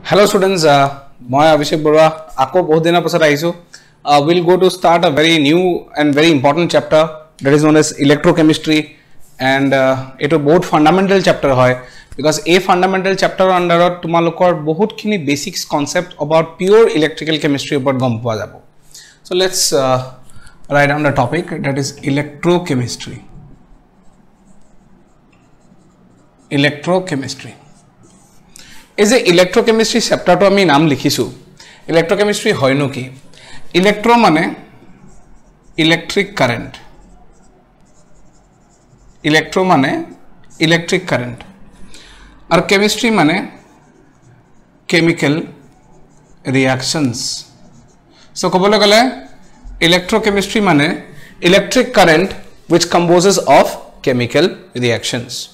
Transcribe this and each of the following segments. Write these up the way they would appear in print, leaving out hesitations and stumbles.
Hello students, I Abhishek Barua. Aako bahut dina pasat aisu. We'll go to start a very new and very important chapter that is known as electrochemistry, and it a बहुत fundamental chapter hoy because a fundamental chapter under tumalokor bahut khini basics concept about pure electrical chemistry upor gom poa jabo. So let's write down the topic, that is electrochemistry. Electrochemistry. Is a electrochemistry chapter to ami naam likhisu. Electrochemistry hoy no ki electro mane electric current, electro mane electric current और chemistry mane chemical reactions. So kobole gale electrochemistry mane electric current which composes of chemical reactions.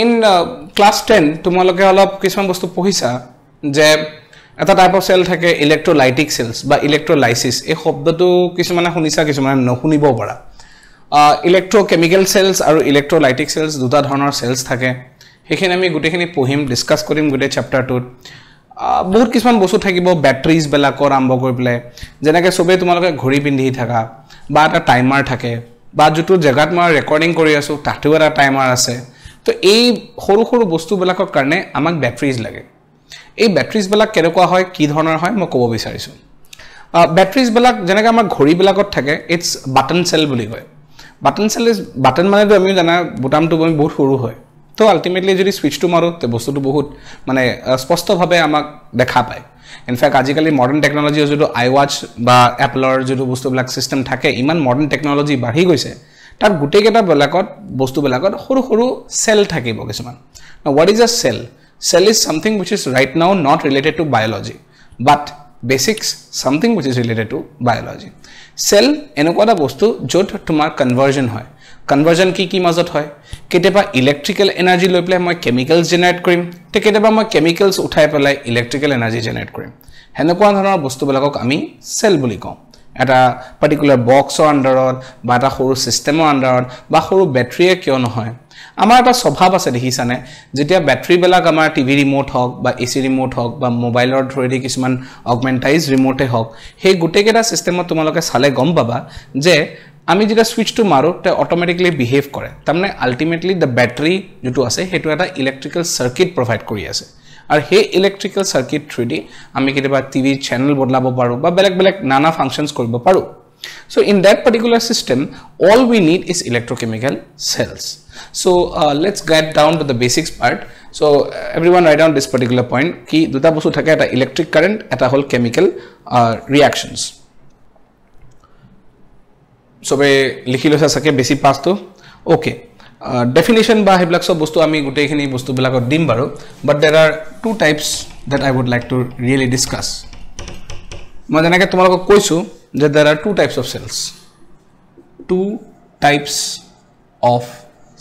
In class 10 তোমালোকে অলপ কিছুমান বস্তু পঢ়িছা যে এটা type of cell থাকে ইলেক্ট্ৰোলাইটিক sales বা ইলেক্ট্ৰোলাইসিস এই শব্দটো কিছুমানে শুনিছা কিছুমানে নশুনিব পাৰা ইলেক্ট্ৰোকেমিক্যাল সেলস আৰু ইলেক্ট্ৰোলাইটিক সেলস দুটা ধৰণৰ সেলস থাকে হেখিনি আমি গুটেখিনি পঢ়িম ডিসকাস কৰিম গুটে চ্যাপ্টাৰটোত বহুত কিছুমান বস্তু থাকিব ব্যাটাৰিজ বেলাকৰ আৰম্ভ কৰি প্লে যেনেকৈ সবে তোমালোকে ঘড়ী পিন্ধি থাকা বা এটা টাইমাৰ থাকে বা যেটো জায়গাত মই ৰেকৰ্ডিং কৰি আছো তাতেও এটা টাইমাৰ আছে তো এই সৰু সৰু বস্তু বেলাকৰ কাৰণে আমাক ব্যাটাৰিজ লাগে এই ব্যাটাৰিজ বেলাক কেনেকুৱা হয় কি ধৰণৰ হয় মই ক'ব বিচাৰিছো ব্যাটাৰিজ বেলাক যেনেকৈ আমাৰ ঘড়ী বেলাকত থাকে ইটস বাটন সেল বুলি কয় বাটন সেল ইজ বাটন মানে আমি জানা বুটামটো বহুত সৰু হয় তো আলটিমেটলি যদি সুইচটো মাৰো তে বস্তুটো বহুত মানে স্পষ্টভাৱে আমাক দেখা পায় ইনফ্যাক্ট আজিকালি মডাৰ্ন টেকনলজি যেটো আইৱাচ বা এপলৰ যেটো বস্তুবিলাক সিস্টেম থাকে ইমান মডাৰ্ন টেকনলজি বাঢ়ি গৈছে তাৰ গুটে কেটা বেলাকত বস্তু বেলাকত সৰু সৰু সেল থাকিব কিছুমান now what is a cell is something which is right now not related to biology but basics something which is related to biology cell এনেকুৱা বস্তু যত তোমাৰ কনভাৰ্জন হয় কনভাৰ্জন কি মাজত হয় কেতেবা ইলেক্ট্ৰিক্যাল এনাৰ্জি লৈ পেলাই মই কেমিক্যালস জেনাৰেট কৰিম তে কেতেবা মই কেমিক্যালস উঠাই পেলাই ইলেক্ট্ৰিক্যাল এনাৰ্জি জেনাৰেট কৰিম হেনেকুৱা ধৰণৰ বস্তু বেলাকক আমি সেল বুলি কওঁ এটা পাৰ্টিকুলাৰ বক্সৰ আন্ডাৰত বা এটা সৰু সিস্টেমৰ আন্ডাৰত বা সৰু ব্যাটাৰিয়ে কিয় নহয় আমাৰ এটা স্বভাৱ আছে দেখিছানে যেতিয়া ব্যাটাৰি বেলাক আমাৰ টিভি ৰিমোট হক বা এসি ৰিমোট হক বা মোবাইলৰ থ্ৰুদি কিছুমান অগমেন্টাইজ ৰিমোটে হক সেই গুটেকেটা সিস্টেমত তোমালোকে চালে গম পাবা যে আমি যেটা সুইচটো মাৰো তে অটোমেটিক্যালি বিহেভ কৰে তাৰমানে আলটিমেটলি দ্য ব্যাটাৰি যেটো আছে হেতু এটা ইলেক্ট্ৰিক্যাল সাৰ্কিট প্ৰোভাইড কৰি আছে और हे इलेक्ट्रिकल सर्किट थ्रू दी आमी केतेबा टीवी चैनल बदलाबो पारो बा बेलेग नाना फंक्शंस करिबो पारो so in that particular system all we need is electrochemical cells so let's get down to the basics part so everyone write down this particular point ki duta bostu thake eta electric current eta hol chemical reactions so be likhi losa sake basi pass to okay definition ba heblak sob bostu ami gutei khini bostu belakot dim baro but there are two types that I would like to really discuss moi janake tomalok koisu that there are two types of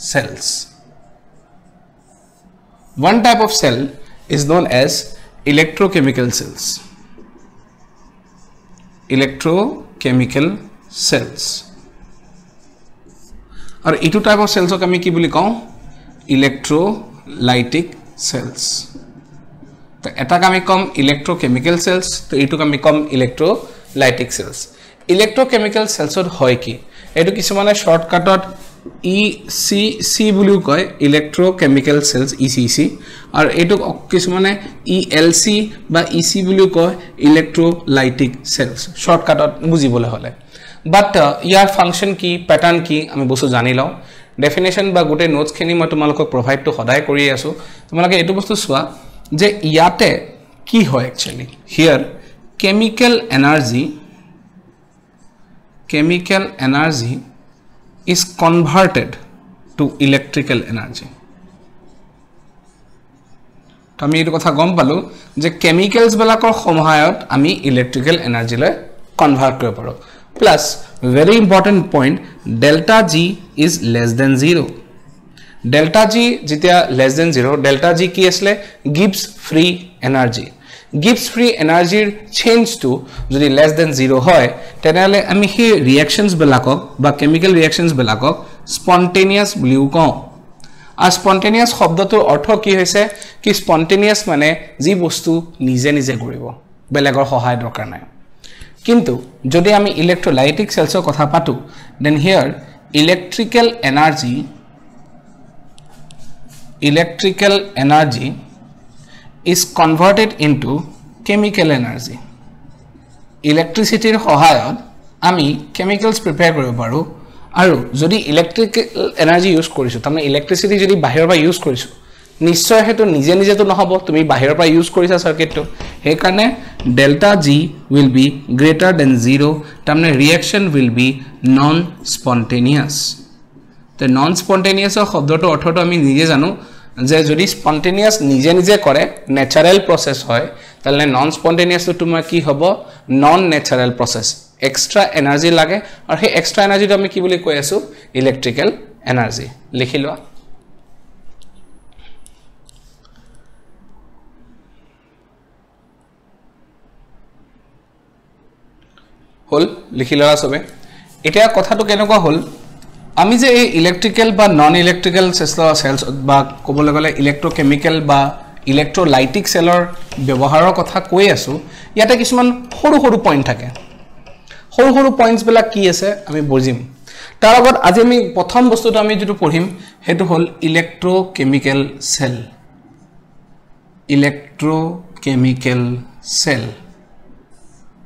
cells one type of cell is known as electrochemical cells और इटू type of sales को कमी की बोली कहूँ electrolytic sales तो एटा कमी कम electrochemical cells तो इटू कमी कम electrolytic sales electrochemical cells होय की एटू किछुमाने शॉर्टकटत ECC बुलिও কয় इलेक्ट्रोकेमिकल सेल्स ECC और एटू किछुमाने ELC বা EC बुलिও কয় इलेक्ट्रोलाइटिक सेल्स शॉर्टकटत बुझिबले हले but यार फंक्शन की पैटर्न की আমি বস্তু জানি লও ডেফিনেশন বা গুটে নোটস খিনি মই তোমালোকক প্রোভাইড তো সদায় কৰি আছো তোমালোকে এটো বস্তু সোৱা যে ইয়াতে কি হয় actually here chemical energy is converted to electrical energy তো আমি এটো কথা গম পালো যে কেমিক্যালস বেলাকৰ সহায়ত আমি ইলেক্ট্ৰিক্যাল এনাৰ্জি লৈ কনভাৰ্ট কৰিব পাৰো plus very important point delta G is less than 0 delta G Jitiya less than 0 delta G की असले gives free energy change to যদি less than 0 হয় তেনেহলে আমি হে reactions বেলাকক বা chemical reactions বেলাকক spontaneous বুলিও কওঁ আর স্পন্টেনিয়াস শব্দটোৰ অৰ্থ কি হৈছে কি স্পন্টেনিয়াস মানে যি বস্তু নিজে নিজে কৰিব বেলেগৰ সহায় দৰকাৰ নাই কিন্তু যদি আমি ইলেক্ট্ৰোলাইটিক সেলসৰ কথা পাতো then here electrical energy is converted into chemical energy electricity সহায়ত আমি chemicals prepare কৰিব পাৰো আৰু যদি electrical energy use কৰিছো তাৰমানে electricity যদি বাহিৰৰ পৰা use কৰিছো নিশ্চয় হেতু নিজে নিজে তো নহব তুমি বাহিৰৰ পৰা use কৰিছা সাৰ্কিটটো হে কাৰণে delta G will be greater than 0 তাৰমানে reaction will be non spontaneous তো non spontaneous শব্দটো অৰ্থটো আমি নিজে জানো যে যদি spontaneous নিজে নিজে কৰে natural process হয় তাহলে non spontaneous তো তোমাৰ কি হ'ব non natural process extra energy লাগে আৰু সেই extra energy তো আমি কি বুলি কৈ আছো electrical energy লিখি লোৱা হল লিখি লোৱা সবে এটা কথাটো কেনেকুৱা হল আমি যে এই ইলেক্ট্ৰিক্যাল বা নন ইলেক্ট্ৰিক্যাল সেলস বা ক'বলৈ গলে ইলেক্ট্ৰোকেমিক্যাল বা ইলেক্ট্ৰোলাইটিক সেলৰ ব্যৱহাৰৰ কথা কৈ আছো ইয়াতে কিছুমান সৰু সৰু পইণ্ট থাকে সৰু সৰু পইণ্টছ বিলাক কি আছে আমি বুজিম তাৰ আগত আজি আমি প্ৰথম বস্তুটো আমি যেটো পঢ়িম হেতু হল ইলেক্ট্ৰোকেমিক্যাল সেল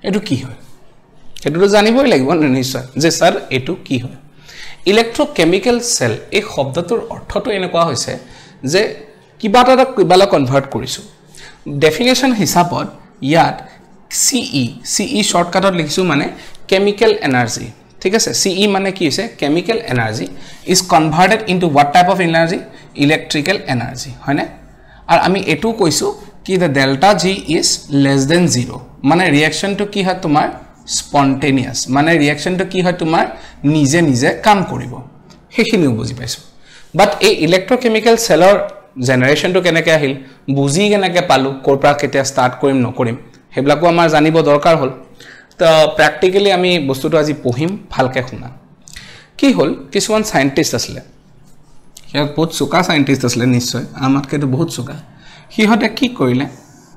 এটো কি হয় এটো জানিবই লাগিব নিশ্চয় যে স্যাৰ এটো কি হয় ইলেক্ট্ৰোকেমিক্যাল সেল এই শব্দটোৰ অৰ্থটো এনেকুৱা হৈছে যে কিবাটা কিবালা কনভাৰ্ট কৰিছো ডেফিনেশন হিচাপত ইয়াত CE শর্টকাটত লিখিছো মানে কেমিক্যাল এনার্জি ঠিক আছে CE মানে কি হৈছে chemical energy is converted into what type of energy electrical energy হয়নে আর আমি এটো কৈছো কি the delta G is less than 0 মানে রিঅ্যাকশন তো কি হয় তোমাৰ spontaneous মানে ৰিঅ্যাকশন তো কি হয় তোমাৰ নিজে নিজে কাম কৰিব হেখিনিও বুজি পাইছো বাট এই ইলেক্ট্ৰোকেমিক্যাল সেলৰ জেনাৰেশন তো কেনেকৈ আহিল বুজি কেনেকৈ পালো কৰপৰা কেতিয়া স্টাৰ্ট কৰিম নকৰিম হেবলাকো আমাৰ জানিব দৰকাৰ হল তো প্ৰ্যাকটিক্যালি আমি বস্তুটো আজি পঢ়িম ভালকে শুনা কি হল কিছুমান সায়েন্টিস্ট আছিল হিয়া বহুত চোকা সায়েন্টিস্ট আছিল নিশ্চয় আমাতকে তো বহুত চোকা হিহতে কি কৰিলে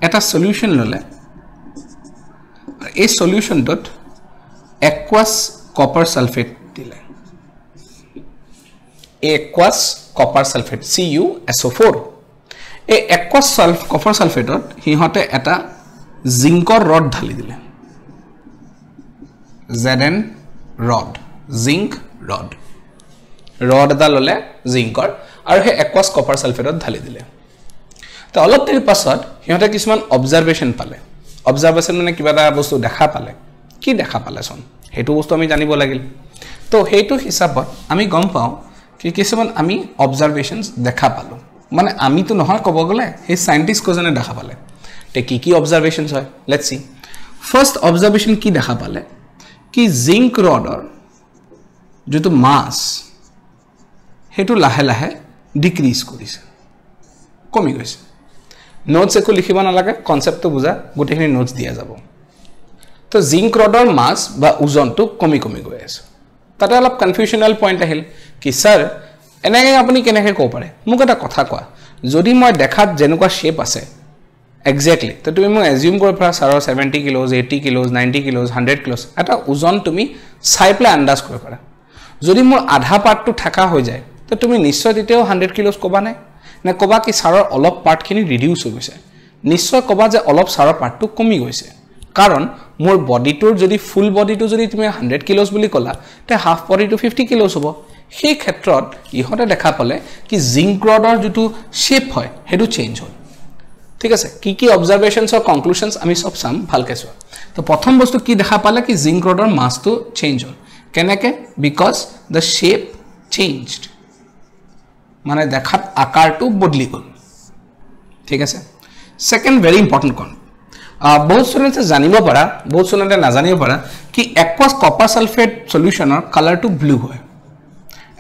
এটা সলিউশন ললে এই সলিউশনটোত aqueous copper sulfate দিলে aqueous copper sulfate CuSO4 এই aqueous copper sulfateত হিহতে এটা জিংকৰ ৰড ঢালি দিলে Zn rod zinc rod এটা ললে জিংকৰ আৰু হে aqueous copper sulfateত ঢালি দিলে তো অলপ দেৰি পাছত হিহতে কিছুমান অবজাৰভেশন পালে অবজারভেশন মানে কিবা এটা বস্তু দেখা পালে কি দেখা পালে সন হেতু বস্তু আমি জানিব লাগিল তো হেতু হিসাবত আমি গম পাও কি কিছুমান আমি অবজারভেশনস দেখা পালো মানে আমি তো নহয় কব গলে হে সায়েন্টিস্ট কোজনে দেখা পালে তে কি অবজারভেশনস হয় লেটস সি ফার্স্ট অবজারভেশন কি দেখা পালে কি জিংক ৰডৰ যেটো মাস হেতু লাহে লাহে ডিক্ৰিজ কৰিছে কমি গৈছে নোটস একো লিখিব নালাগে কনসেপ্টটো বুজা গোটেখিনি নোটস দিয়া যাব তো জিংক ৰডৰ মাস বা ওজনটো কমি গৈ আছে তাতে অলপ কনফিউশনাল পইণ্ট আহিল কি স্যার এনেকে আপুনি কেনেকৈ কব পাৰে মোক এটা কথা কোৱা যদি মই দেখাত যেনেকুৱা শেপ আছে এক্স্যাক্টলি তো তুমি মোক এজিউম কৰিব পাৰা স্যাৰৰ 70 কিলোজ 80 কিলোজ 90 কিলোজ 100 কিলোজ এটা ওজন তুমি চাই প্লে আন্দাজ কৰিব পাৰা যদি মোৰ আধা পাৰ্টটো ঠাকা হৈ যায় তো তুমি নিশ্চয় তেতিয়াও 100 কিলোজ কবা নাই নে কবা কি সাৰৰ অলপ পাৰ্টখিনি ৰিডিউস হৈ গৈছে নিশ্চয় কবা যে অলপ সাৰৰ পাৰ্টটো কমি গৈছে কাৰণ মোৰ বডিটোৰ যদি ফুল বডিটো যদি তুমি 100 কিলোজ বুলি কলা তে হাফ বডিটো 50 কিলোজ হ'ব সেই ক্ষেত্ৰত ইহতে দেখা পালে কি জিংক ৰডৰ যেটো শেপ হয় হেতু চেঞ্জ হয় ঠিক আছে কি অবজাৰভেশনস অৰ কনক্লুশনস আমি সব সাম ভালকে চোৱা তো প্ৰথম বস্তু কি দেখা পালে কি জিংক ৰডৰ মাসটো চেঞ্জ হ'ল কেনেকে বিকজ দ্য শেপ চেঞ্জড মানে দেখাত আকাৰটো বদলি গল ঠিক আছে সেকেন্ড ভেৰি ইম্পৰ্টেন্ট কোন বহুত স্টুডেন্টস জানিব পাৰা বহুত স্টুডেন্টে নাজানিব পাৰা কি aqueous copper sulfate সলিউশনৰ কালাৰটো ব্লু হয়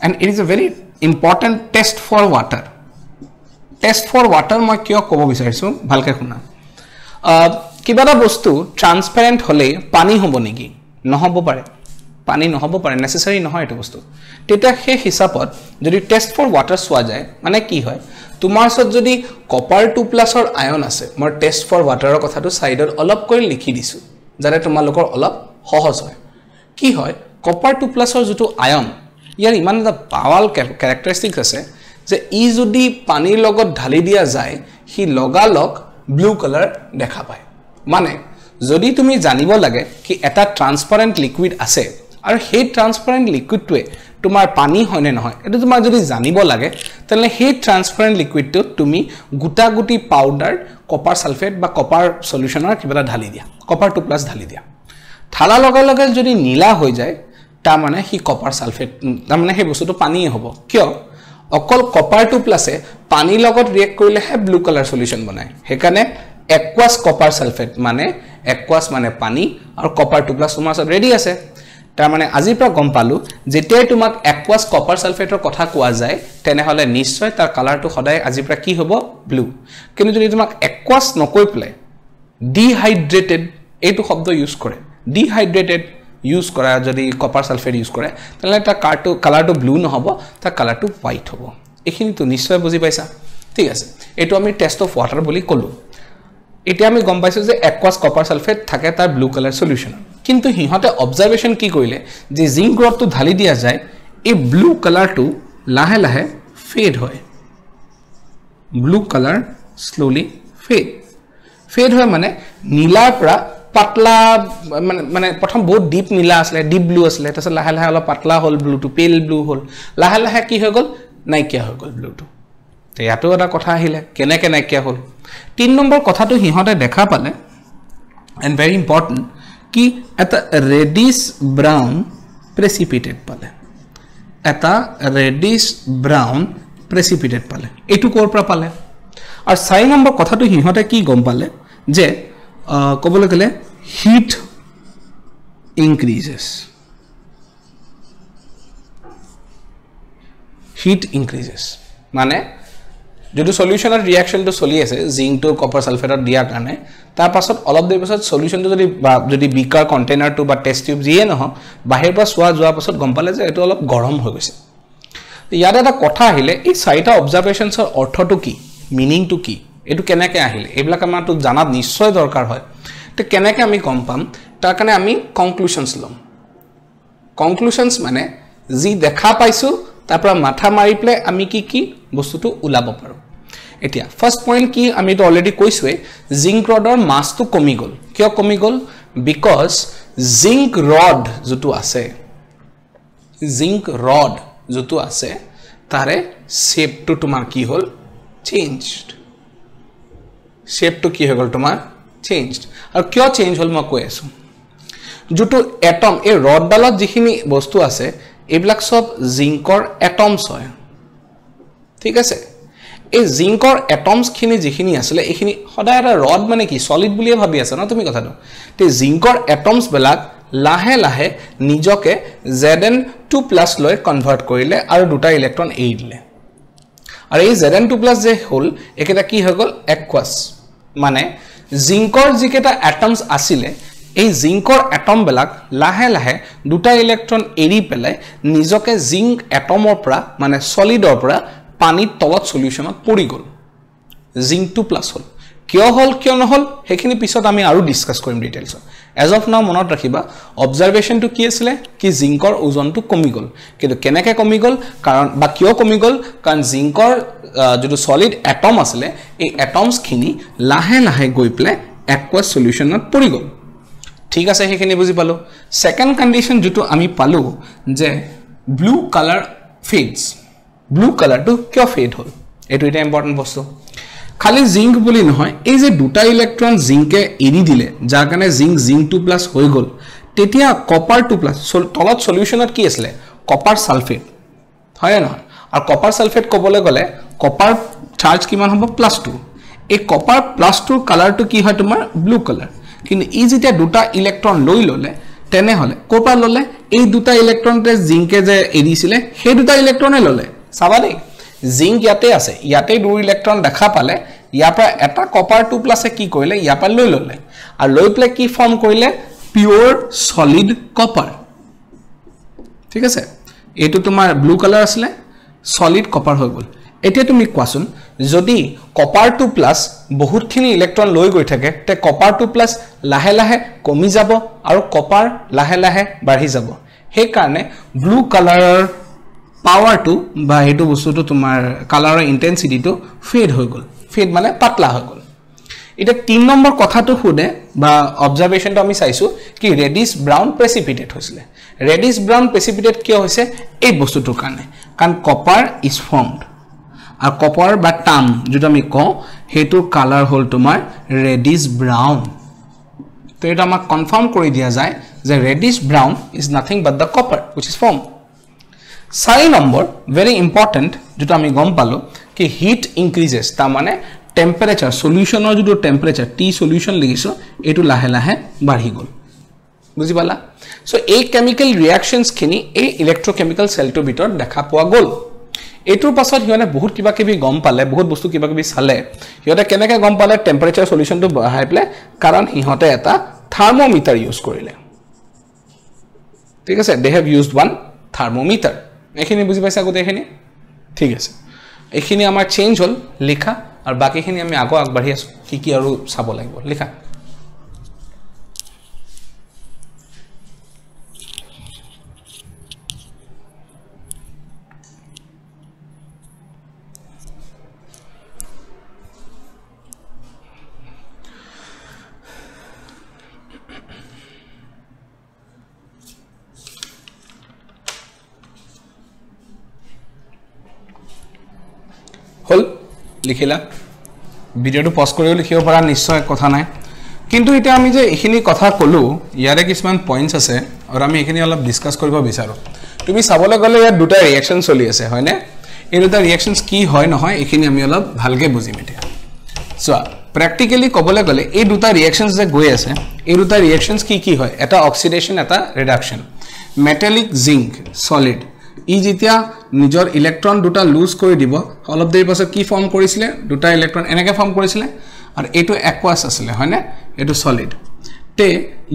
and it is a very important test for water মই কিয় ক'ব বিচাৰিছো ভালকে শুনা কিবা এটা বস্তু ট্ৰান্সপাৰেন্ট হলে পানী হ'ব নেকি নহব পাৰে পানী নহব পাৰে নেসেসাৰি নহয় এটো বস্তু তেতিয়া সেই হিসাবত যদি টেস্ট ফৰ ওয়াটাৰ সোৱা যায় মানে কি হয় তোমাৰ ওচৰত যদি কপাৰ 2+ ৰ আয়ন আছে মই টেস্ট ফৰ ওয়াটাৰৰ কথাটো সাইডত অলপ কৰি লিখি দিছো যাতে তোমালোকৰ অলপ সহজ হয় কি হয় কপাৰ 2+ ৰ যেটো আয়ন ইয়াৰ ইমান এটা পাৱাল ক্যাৰেক্টাৰিস্টিক্স আছে যে ই যদি পানীৰ লগত ঢালি দিয়া যায় হি লগালক ব্লু কালাৰ দেখা পায় মানে যদি তুমি জানিব লাগে কি এটা ট্ৰান্সপাৰেন্ট লিকুইড আছে আৰু সেই ট্ৰান্সপাৰেন্ট লিকুইডটোৱে তোমাৰ পানী হয়নে নহয় এটো তোমাৰ যদি জানিব লাগে তেলে সেই ট্ৰান্সপাৰেন্ট লিকুইডটো তুমি গুটা গুটি পাউডাৰ কপাৰ সালফেট বা কপাৰ সলিউশনৰ কিবা ঢালি দিয়া কপাৰ 2+ ঢালি দিয়া ঢালা লগে লগে যদি নীলা হৈ যায় তা মানে হি কপাৰ সালফেট তা মানে সেই বস্তুটো পানী হ'ব কিয় অকল কপাৰ 2+ এ পানী লগত ৰিয়েক্ট কৰিলে হে ব্লু কালাৰ সলিউশন বনায় হেকানে aqueous copper sulfate মানে aqueous মানে পানী আৰু copper 2+ তোমাৰ সব ৰেডি আছে তাৰ মানে আজিৰ পৰা গম পালো যেতিয়া তোমাক aqueous copper sulfate ৰ কথা কোৱা যায় তেনে হলে নিশ্চয় তাৰ কালাৰটো সদায় আজিৰ পৰা কি হ'ব ব্লু কিন্তু যদি তোমাক aqueous নকৈ প্লে ডিহাইড্ৰেটেড এইটো শব্দ ইউজ কৰে ডিহাইড্ৰেটেড ইউজ কৰা যদি copper sulfate ইউজ কৰে তেনে তাৰ কালাৰটো ব্লু নহব তাৰ কালাৰটো হোৱাইট হ'ব এখিনি তো নিশ্চয় বুজি পাইছা ঠিক আছে এটো আমি টেস্ট অফ ওয়াটাৰ বুলি কলো এতিয়া আমি গম পাইছো যে aqueous copper sulfate থাকে তাৰ ব্লু কালাৰ সলিউশন কিন্তু হিহতে অবজাৰভেশন কি কইলে যে জিংক ৰডটো ঢালি দিয়া যায় এই ব্লু কালাৰটো লাহে লাহে ফেড হয় ব্লু কালাৰ স্লোলি ফেড হয় মানে নীলাৰ পৰা পাতলা মানে প্ৰথম বহুত ডিপ নীলা আছিল ডিপ ব্লু আছিল তাৰছত লাহে লাহে অলপ পাতলা হল ব্লুটো পেল ব্লু হল লাহে লাহে কি হৈ গল নাইকিয়া হৈ গল ব্লুটো তে ইয়াতো এটা কথা আহিলে কেনেকে নাইকিয়া হল 3 নম্বৰ কথাটো হিহতে দেখা পালে এন্ড ভেৰি ইম্পৰ্টেন্ট কি এটা ৰেডিশ ব্ৰাউন প্ৰেসিপিটেট পালে এটা ৰেডিশ ব্ৰাউন প্ৰেসিপিটেট পালে এটো কৰ পৰা পালে আৰু 4 নম্বৰ কথাটো হিহতে কি গম পালে যে কবলৈ গলে হিট ইনক্ৰিজেস মানে যদি সলিউশনৰ ৰিঅ্যাকশনটো চলি আছে জিংক টু কপাৰ সালফেটত দিয়া কাৰণে তাৰ পাছত অলপ দেৰি পাছত সলিউশনটো যদি বিকাৰ কন্টেইনাৰটো বা টেস্ট টিউব যিয়ে নহয় বাহিৰ পৰা সোৱা যোৱা পাছত গম পালে যে এটো অলপ গৰম হৈ গৈছে ইয়াত এটা কথা আহিলে এই চাৰিটা অবজাৰভেশনছৰ অৰ্থটো কি মিনিংটো কি এটো কেনেকৈ আহিলে এইবিলাক আমাৰটো জানাত নিশ্চয় দৰকাৰ হয় তে কেনেকৈ আমি গম পাম তাৰ কাৰণে আমি কনক্লুশনছ লম কনক্লুশনছ মানে যি দেখা পাইছো তাৰ পৰা মাথা মাৰি প্লে আমি কি বস্তুটো উলাব পাৰো এতিয়া ফাৰ্স্ট পইণ্ট কি আমি তো অলৰেডি কৈছোৱে জিংক ৰডৰ মাসটো কমি গল কিয় কমি গল বিকজ জিংক ৰড যেটো আছে তাৰে শেপটো তোমাৰ কি হল চেঞ্জড শেপটো কি হৈ গল তোমাৰ চেঞ্জড আৰু কিয় চেঞ্জ হল মই কৈ আছো যেটো এটম এই ৰডডালত যিখিনি বস্তু আছে এইবিলাক সব জিংকৰ এটমছ হয় ঠিক আছে এই জিংকৰ এটমছ খিনি যিখিনি আছিল এইখিনি সদায় এটা ৰড মানে কি সলিড বুলিয়ে ভাবি আছে না তুমি কথাটো তে জিংকৰ এটমছ বেলাক লাহে লাহে নিজকে Zn2+ লৈ কনভাৰ্ট কৰিলে আৰু দুটা ইলেক্ট্ৰন এৰি দিলে আৰু এই Zn2+ যে হল একেটা কি হৈ গল aqueous মানে জিংকৰ যিকেটা এটমছ আছিল এই জিংকৰ এটম বেলাক লাহে লাহে দুটা ইলেক্ট্ৰন এৰি পেলাই নিজকে জিংক এটমৰ পৰা মানে সলিডৰ পৰা পানীৰ তলত সলিউশনত পৰি গল জিংক 2+ হল কিয় নহল হেখিনি পিছত আমি আৰু ডিসকাস কৰিম ডিটেইলছত এজ অফ নাও মনত ৰাখিবা অবজাৰভেশনটো কি আছিল কি জিংকৰ ওজনটো কমি গল কিন্তু কেনেকৈ কমি গল কাৰণ বা কিয় কমি গল কাৰণ জিংকৰ যেটো সলিড এটম আছিল এই এটমছ খিনি লাহে লাহে গৈ প্লাই aqueous সলিউশনত পৰি গল ঠিক আছে হেখিনি বুজি পালো সেকেন্ড কন্ডিশন যেটো আমি পালো যে ব্লু কালার ফেডস ব্লু কালারটো কিয় ফেড হল এটো এটা ইম্পর্টেন্ট বস্তু খালি জিংক বুলি নহয় এই যে দুটা ইলেক্ট্ৰন জিংকে এৰি দিলে যাৰ কাৰণে জিংক 2+ হৈ গল তেতিয়া কপাৰ 2+ তলত সলিউশনত কি আছিল কপাৰ সালফেট হয় না আৰু কপাৰ সালফেট কবলে গলে কপাৰ চাৰ্জ কিমান হ'ব +2 এই কপাৰ +2 কালাৰটো কি হয় তোমাৰ ব্লু কালাৰ কিন্তু ই যেতিয়া দুটা ইলেক্ট্ৰন লৈ ললে তেনে হলে কোপা ললে এই দুটা ইলেক্ট্ৰনতে জিংকে যে এৰিছিলে সেই দুটা ইলেক্ট্ৰনে ললে চাবা দেই জিংক ইয়াতে আছে ইয়াতে দুই ইলেক্ট্ৰন দেখা পালে ইয়াৰ পৰা এটা কপাৰ 2+ এ কি কৰিলে ইয়াৰ পৰা লৈ ললে আৰু লৈ প্লে কি ফৰ্ম কৰিলে পিওৰ সলিড কপাৰ ঠিক আছে এটো তোমাৰ ব্লু কালাৰ আসলে সলিড কপাৰ হৈ গল এতিয়া তুমি কোৱাচোন যদি কপাৰ 2 প্লাস বহুতখিনি ইলেক্ট্ৰন লৈ গৈ থাকে তে কপাৰ 2 প্লাস লাহে লাহে কমি যাব আৰু কপাৰ লাহে লাহে বাঢ়ি যাব সেই কাৰণে ব্লু কালাৰৰ পাৱাৰটো বা হেতু বস্তুটো তোমাৰ কালাৰৰ ইন্টেন্সিটিটো ফেড হৈ গল ফেড মানে পাতলা হৈ গল এটা 3 নম্বৰ কথাটো খুদে বা অবজাৰভেশনটো আমি চাইছো কি ৰেডিশ ব্ৰাউন প্ৰেসিপিটেট হৈছিল ৰেডিশ ব্ৰাউন প্ৰেসিপিটেট কিয় হৈছে এই বস্তুটোৰ কাৰণে কাৰণ copper is formed R copper বা টাম যেটা আমি কওঁ হেতুৰ কালাৰ হল তোমাৰ ৰেডিশ ব্ৰাউন তো এটা আমাক কনফাৰ্ম কৰি দিয়া যায় যে reddish brown is nothing but the copper which is formed 4 number very important যেটা আমি গম পালো কি হিট ইনক্ৰিজেস তা মানে টেম্পাৰেচাৰ সলিউশনৰ যেটো টেম্পারেচার টি সলিউশন লিখিছো এটো লাহে লাহে বাঢ়ি গল বুজি পালা সো এই কেমিক্যাল ৰিঅ্যাকশনস খিনি এই ইলেক্ট্ৰোকেমিক্যাল সেলটোৰ ভিতৰত দেখা পোৱা গল এটোৰ পাছত হিয়নে বহুত কিবা কিবি গম পালে বহুত বস্তু কিবা কিবি চালে হিয়তে কেনেকৈ গম পালে টেম্পারেচার সলিউশনটো বঢ়াই প্লে কাৰণ হিয়তে এটা থাৰ্মোমিটাৰ ইউজ কৰিলে ঠিক আছে they have used one thermometer এখিনি বুজি পাইছা গতে এখিনি ঠিক আছে এখিনি আমাৰ চেঞ্জ হল লিখা আৰু বাকিখিনি আমি আগো আগবাঢ়ি আছো কি আৰু চাব লাগিব লিখা হল লিখিলা ভিডিওটো পজ কৰিও লিখিব পৰা নিশ্চয় কথা নাই কিন্তু এটা আমি যে এখিনি কথা কলো ইয়াৰে কিছুমান পইণ্টস আছে আৰু আমি এখিনি অলপ ডিসকাস কৰিব বিচাৰো তুমি চাবলৈ গলে ইয়াত দুটা ৰিঅ্যাকশন চলি আছে হয়নে এই দুটা ৰিঅ্যাকশনস কি হয় নহয় এখিনি আমি অলপ ভালকে বুজিম এতিয়া সো প্র্যাকটিক্যালি কবলৈ গলে এই দুটা ৰিঅ্যাকশনস যে গৈ আছে এই দুটা ৰিঅ্যাকশনস কি হয় এটা অক্সিডেশন এটা ৰিডাকশন মেটালিক জিংক সলিড ই যেতিয়া নিজৰ ইলেক্ট্ৰন দুটা লুজ কৰি দিব অলপ দেৰি পাছত কি ফৰ্ম কৰিছিলে দুটা ইলেক্ট্ৰন এনেকৈ ফৰ্ম কৰিছিলে আৰু এটো অ্যাকুয়াস আছিল হয়নে এটো সলিড তে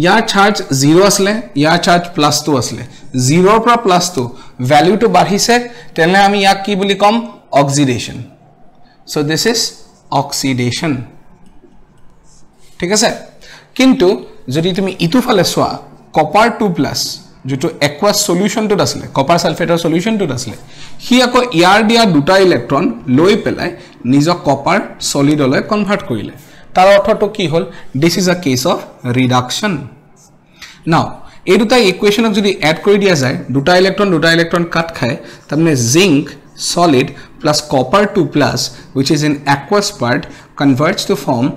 ইয়াৰ চাৰ্জ 0 আছিল ইয়াৰ চাৰ্জ +2 আছিল 0 ৰ পৰা +2 ভ্যালুটো বাঢ়িছে তেনে আমি ইয়াক কি বুলি কম oxidation so this is oxidation ঠিক আছে কিন্তু যদি তুমি ইটো ফালে সোয়া কপাৰ 2+ যেটো অ্যাকুয়াস সলিউশনটো আছিল কপাৰ সালফেটৰ সলিউশনটো আছিল হি আকৌ ইয়াৰ দিয়া দুটা ইলেক্ট্ৰন লৈ পেলাই নিজৰ কপাৰ সলিডলৈ কনভাৰ্ট কৰিলে তাৰ অৰ্থটো কি হল this is a case of reduction now এই দুটা ইকুয়েশনক যদি এড কৰি দিয়া যায় দুটা ইলেক্ট্ৰন কাট খায় তাৰমানে zinc solid plus copper 2+ which is in aqueous part converts to form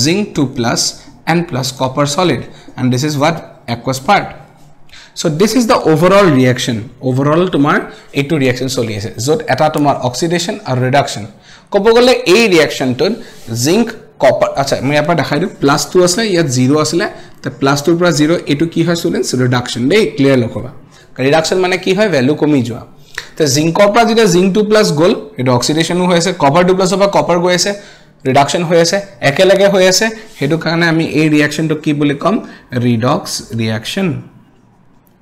zinc 2+ and plus copper solid and this is what aqueous part so this is the overall reaction overall tomar etu reaction choli ase jot eta tomar oxidation or reduction kobo gole ei reaction ton zinc copper acha moi apa dekhai du +2 asle yat 0 asle te +2 pura 0 etu ki hoy students reduction dei clear lokhoba reduction mane ki hoy value komi joa te জিংকৰ পৰা যেটা zinc 2+ গল এটা oxidation হৈ আছে copper 2+ পৰা copper গৈ আছে ৰিডাকশন হৈ আছে একেলগে হৈ আছে হেতু কাৰণে আমি এই ৰিঅ্যাকশনটো কি বুলি কম redox reaction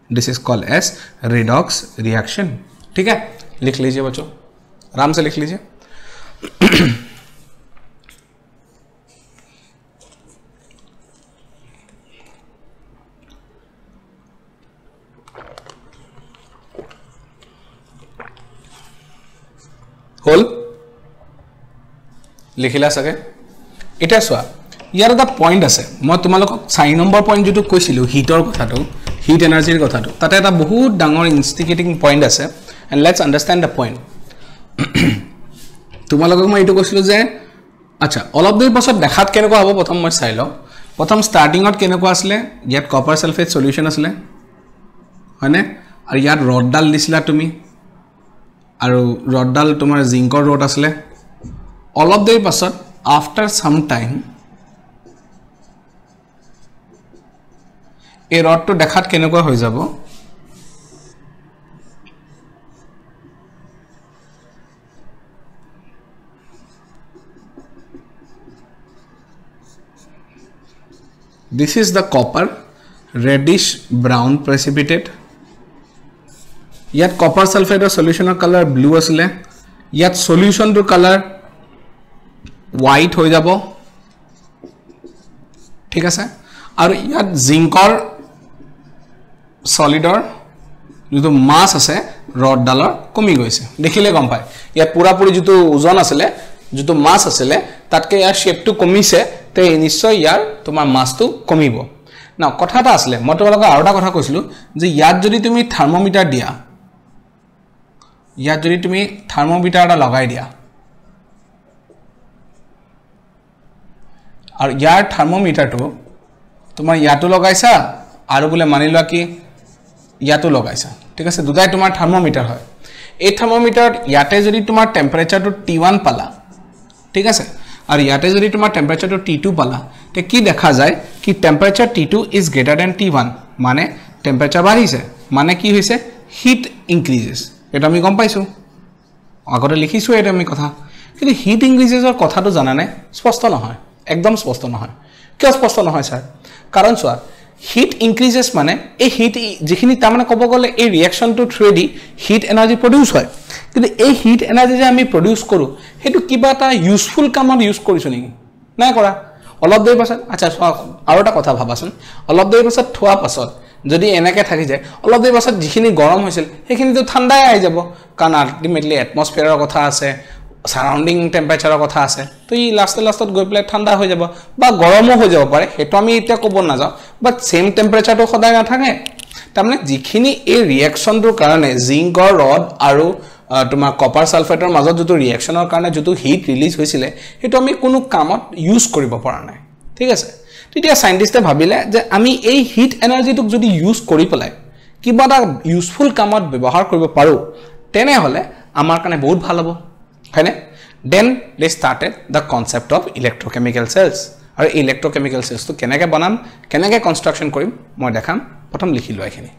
this is called as redox reaction ठीक है लिख लीजिए बच्चों आराम से लिख लीजिए होल लिखिला सके इटा सोआ यार द पॉइंट আছে মই তোমালোকক 4 নম্বৰ পইণ্ট যেটো কৈছিলো হিটৰ কথাটো হিট এনাৰ্জিৰ কথাটো তাতে এটা বহুত ডাঙৰ ইনস্টিগেটিং পইণ্ট আছে এন্ড লেটস আন্ডাৰস্ট্যান্ড দ্য পইণ্ট তোমালোকক মই এটো কৈছিলো যে আচ্ছা অলপ দেৰি পাছত দেখাত কেনেকুৱা হ'ব প্ৰথম মই চাই লও প্ৰথম স্টাৰ্টিংত কেনেকুৱা আসলে ইয়াত কপাৰ সালফেট সলিউশন আসলে হয়নে আৰু ইয়াত ৰডডাল দিছিলা তুমি আৰু ৰডডাল তোমাৰ জিংকৰ ৰড আসলে অলপ দেৰি পাছত আফটাৰ সাম টাইম এই ৰডটো দেখাত কেনেকুৱা হৈ যাব this is the copper reddish brown precipitate ইয়াত কপাৰ সালফেটৰ সলিউশনৰ কালাৰ ব্লু আছিলে ইয়াত সলিউশনটোৰ কালাৰ হোৱাইট হৈ যাব ঠিক আছে আৰু ইয়াত জিংকৰ সলিডৰ যেটো মাছ আছে ৰড ডালৰ কমি গৈছে দেখিলে গম পায় ইয়াত পুৰাপুৰি যেটো ওজন আছিলে যেটো মাছ আছিলে তাতকে ইয়াৰ শেপটো কমিছে তে নিশ্চয় ইয়াৰ তোমাৰ মাছটো কমিব না কথাটা আসলে মই তোমালোকক আৰু এটা কথা কৈছিলো যে ইয়াত যদি তুমি থাৰ্মোমিটাৰ দিয়া ইয়াত যদি তুমি থাৰ্মোমিটাৰ এটা লগাই দিয়া আৰু ইয়াৰ থাৰ্মোমিটাৰটো তোমাৰ ইয়াতো লগাইছা আৰু বলে মানি লোৱা কি ইয়াতো লগাইছা ঠিক আছে দুটাই তোমাৰ থাৰ্মোমিটাৰ হয় এই থাৰ্মোমিটাৰত ইয়াতে যদি তোমাৰ টেম্পাৰেচাৰটো T1 পালা ঠিক আছে আৰু ইয়াতে যদি তোমাৰ টেম্পাৰেচাৰটো T2 পালা তে কি দেখা যায় কি temperature T2 is greater than T1 মানে টেম্পাৰেচাৰ বাঢ়িছে মানে কি হৈছে হিট ইনক্ৰিজেস এটা আমি গম পাইছো আগতে লিখিছো এটা আমি কথা কিন্তু হিট ইনক্ৰিজেসৰ কথাটো জানা নাই স্পষ্ট নহয় একদম স্পষ্ট নহয় কিয় স্পষ্ট নহয় স্যাৰ কাৰণ চোৱা হিট ইনক্ৰিজেস মানে এই হিট যিখিনি তাৰ মানে ক'ব গলে এই ৰিঅ্যাকশনটো থ্ৰুদি হিট এনাৰ্জি প্ৰডিউস হয় কিন্তু এই হিট এনাৰ্জি যে আমি প্ৰডিউস কৰো হেতু কিবা এটা ইউজফুল কামত ইউজ কৰিছো নেকি নাই কৰা অলপ দেৰি পাছত আচ্ছা আৰু এটা কথা ভাবাচোন অলপ দেৰি পাছত থোৱা পাছত যদি এনেকে থাকি যায় অলপ দেৰি পাছত যিখিনি গৰম হৈছিল সেইখিনিটো ঠাণ্ডাই আহি যাব কাৰণ আল্টিমেটলি এটমস্ফিয়াৰৰ কথা আছে সাৰাউন্ডিং টেম্পাৰেচাৰৰ কথা আছে তো ই লাষ্টত গৈ পেলাই ঠাণ্ডা হৈ যাব বা গৰমও হৈ যাব পাৰে হেতু আমি এতিয়া ক'ব না যাও বাট সেম টেম্পাৰেচাৰটো সদায় নাথাকে তাৰমানে যিখিনি এই ৰিঅ্যাকশনটোৰ কাৰণে জিংকৰ ৰড আৰু তোমাৰ কপাৰ সালফেটৰ মাজত যেটো ৰিঅ্যাকশনৰ কাৰণে যেটো হিট ৰিলিজ হৈছিল হেতু আমি কোনো কামত ইউজ কৰিব পৰা নাই ঠিক আছে তেতিয়া সাইন্টিষ্টে ভাবিলে যে আমি এই হিট এনাৰ্জিটোক যদি ইউজ কৰি পেলাই কিবা এটা ইউজফুল কামত ব্যৱহাৰ কৰিব পাৰো তেনে হলে আমাৰ কাৰণে বহুত ভাল হ'ব হয়নে then they started the concept of electrochemical cells আৰু electrochemical cells তো কেনেকৈ বনাম কেনেকৈ কনস্ট্ৰাকশন কৰিম মই দেখাম প্ৰথম লিখি লোৱা এখিনি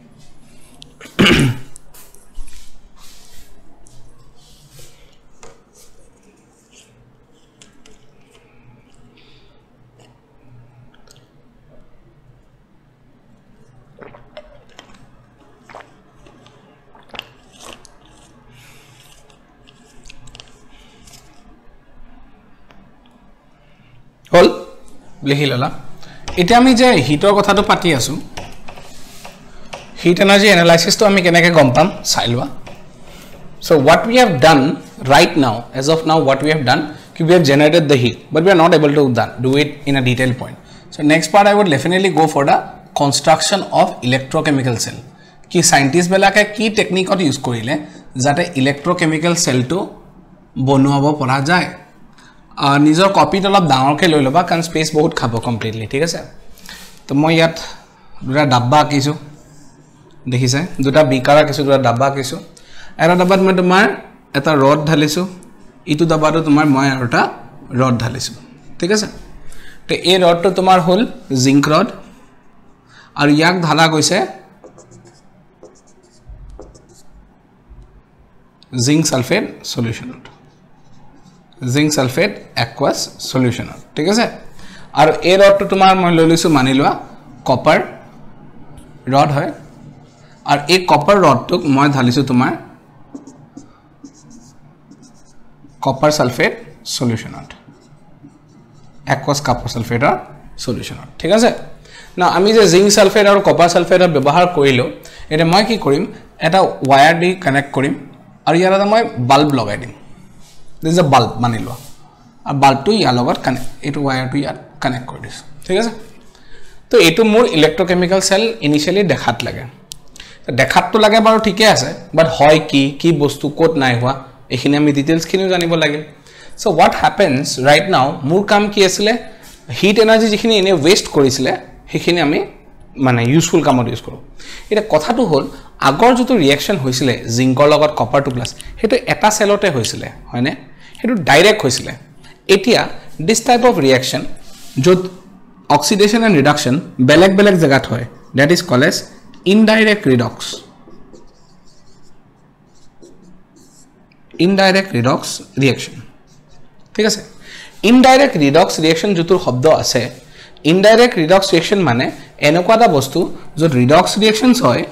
হল লিখি ললা এতিয়া আমি যে হিটৰ কথাটো পাতি আছো হিট এনাৰ্জি এনালাইসিস তো আমি কেনেকৈ গম পাম চাই লোৱা so what we have done right now as of now what we have done we have generated the heat but we are not able to do it in a detailed point so next part I would definitely go for the construction of electrochemical cell কি scientist বেলাকে কি টেকনিকত use কৰিলে যাতে ইলেক্ট্ৰোকেমিক্যাল সেলটো বনোৱাব পৰা যায় নিজৰ কপিত অলপ ডাঙৰকৈ লৈ লবা কাৰণ স্পেস বহুত খাব কমপ্লিটলি ঠিক আছে তো মই ইয়াত দুটা ডাব্বা আঁকিছো দেখিছে দুটা বিকাৰ আঁকিছো দুটা ডাব্বা আঁকিছো এটা ডাব্বাত মই তোমাৰ এটা ৰড ঢালিছো ইটো ডাব্বাটো তোমাৰ মই আৰু এটা ৰড ঢালিছো ঠিক আছে তো এই ৰডটো তোমাৰ হল জিংক ৰড আৰু ইয়াক ঢালা গৈছে জিংক সালফেট সলিউশনত জিংক সালফেট aqueous solution ঠিক আছে আৰু এই ৰডটো তোমাৰ মই লৈ লৈছো মানি লোৱা কপাৰ ৰড হয় আৰু এই কপাৰ ৰডটোক মই ঢালিছো তোমাৰ কপাৰ সালফেট সলিউশনত aqueous কপাৰ সালফেটৰ সলিউশনত ঠিক আছে না আমি যে জিংক সালফেট আৰু কপাৰ সালফেটৰ ব্যৱহাৰ কৰিলো এটা মই কি কৰিম এটা ওয়্যাৰ দি কানেক্ট কৰিম আৰু ইয়াৰ এটা মই বাল্ব লগাই দিম this is a bulb মানি লোৱা আৰু বাল্বটো ইয়াৰ লগত কানেক্ট এটো ওয়্যাৰটো ইয়াত কানেক্ট কৰি দিছো ঠিক আছে তো এটো মোৰ ইলেক্ট্ৰোকেমিক্যাল সেল ইনিশিয়ালি দেখাত লাগে দেখাতটো লাগে বাৰু ঠিকই আছে বাট হয় কি বস্তু কোট নাই হোৱা এখিনি আমি ডিটেইলস খিনি জানিব লাগে so what happens right now মোৰ কাম কি আছিল হিট এনাৰ্জি যিখিনি এনে ওয়েস্ট কৰিছিল হেখিনি আমি মানে ইউজফুল কামত ইউজ কৰো এটা কথাটো হল আগৰ যেটো ৰিঅ্যাকশন হৈছিল জিংকৰ লগত কপাৰ টু প্লাস হেতু এটা সেলতে হৈছিল হয়নে হেতু ডাইৰেক্ট হৈছিল এতিয়া দিস টাইপ অফ ৰিঅ্যাকশন যত অক্সিডেশন এন্ড রিডাকশন বেলেগ জায়গাত হয় that is called as indirect redox reaction ঠিক আছে ইনডাইরেক্ট রিডক্স রিঅ্যাকশন যতুৰ শব্দ আছে ইনডাইৰেক্ট ৰিডক্স ৰিঅ্যাকশন মানে এনেকুৱা এটা বস্তু যত ৰিডক্স ৰিঅ্যাকশনস হয়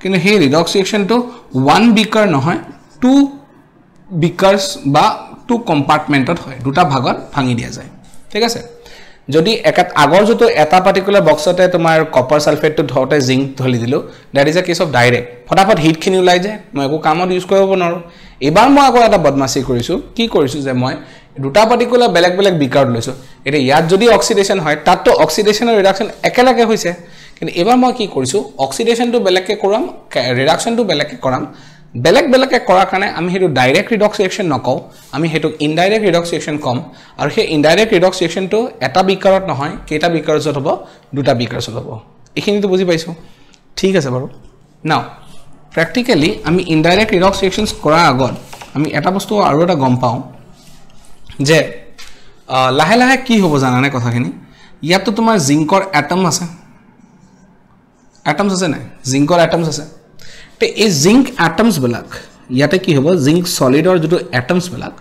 কিন্তু সেই ৰিডক্স ৰিএকচনটো 1 বিকাৰ নহয় 2 বিকাৰ্স বা 2 কম্পাৰ্টমেন্টত হয় দুটা ভাগত ভাঙি দিয়া যায় ঠিক আছে যদি একাত আগৰ যেটো এটা পাৰ্টিকুলাৰ বক্সতে তোমাৰ কপাৰ সালফেটটো ধৰতে জিংক ধলি দিলো that is a case of direct ফটাফট হিট খিনি ওলাই যায় মই একো কামত ইউজ কৰিব নোৱাৰো এবাৰ মই আকৌ এটা বদমাসি কৰিছো কি কৰিছো যে মই দুটা পাৰ্টিকুলাৰ বেলেগ বেলেগ বিকাৰ লৈছো এটা ইয়াত যদি অক্সিডেশন হয় তাতটো অক্সিডেশন আৰু ৰিডাকশন একেলগে হৈছে কিন্তু এবাৰ মই কি কৰিছো অক্সিডেশনটো বেলেগকে কৰাম ৰিডাকশনটো বেলেগকে কৰাম বেলেগ বেলেগকে কৰা কাৰণে আমি হেতু ডাইৰেক্ট ৰিডক্স ৰিএকচন নকও আমি হেতু ইনডাইৰেক্ট ৰিডক্স ৰিএকচন কম আৰু সেই ইনডাইৰেক্ট ৰিডক্স ৰিএকচনটো এটা বিকাৰত নহয় কেটা বিকাৰত হ'ব দুটা বিকাৰত হ'ব এখিনিটো বুজি পাইছো ঠিক আছে বাৰু নাও প্ৰ্যাকটিক্যালি আমি ইনডাইৰেক্ট ৰিডক্স ৰিএকচনস কৰা আগত আমি এটা বস্তু আৰু এটা গম পাও যে লাহে লাহে কি হ'ব জানানে কথাখিনি ইয়াতো তোমাৰ জিংকৰ এটম আছে এটমছ আছে নাই জিংকৰ এটমছ আছে তে এই জিংক এটমছ বিলাক ইয়াতে কি হ'ব জিংক সলিডৰ যেটো এটমছ বিলাক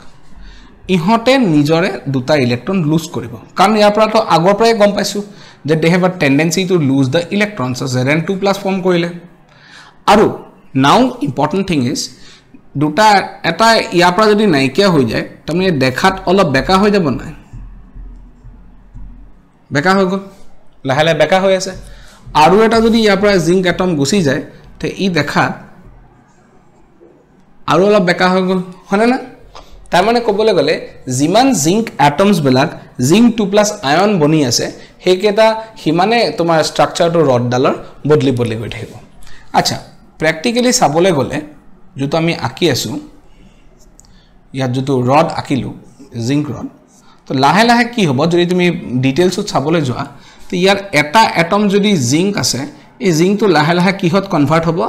ইহতে নিজৰে দুটা ইলেক্ট্ৰন লুজ কৰিব কাৰণ ইয়াৰ পৰা তো আগৰ পৰাই গম পাইছো যে they have a tendency to lose the electrons Zn2+ form কৰিলে আৰু নাও ইম্পৰ্টেন্ট থিং ইজ দুটা এটা ইয়াৰ পৰা যদি নাইকিয়া হৈ যায় তুমি দেখাত অলপ বেকা হৈ যাব না বেকা হৈ গল লাহে লাহে বেকা হৈ আছে আৰু এটা যদি ইয়াৰ পৰা জিংক এটম গুছি যায় তে ই দেখাত আৰু অলপ বেকা হৈ গল হনে না তাৰ মানে ক'বলৈ গলে জিমান জিংক এটমছ বিলাক জিংক2+ আয়ন বনি আছে হেকেটা হিমানে তোমাৰ ষ্ট্ৰাকচাৰটো ৰড ডালৰ বদলি বদলি গৈ থাকিব আচ্ছা প্ৰ্যাকটিক্যালি চাবলৈ গলে যেটো আমি আকি আছো ইয়াত যেটো ৰড আকিলো জিংক ৰড তো লাহে লাহে কি হ'ব যদি তুমি ডিটেইলছত চাবলৈ যোৱা তো ইয়াৰ এটা এটম যদি জিংক আছে এই জিংকটো লাহে লাহে কিহত কনভাৰ্ট হ'ব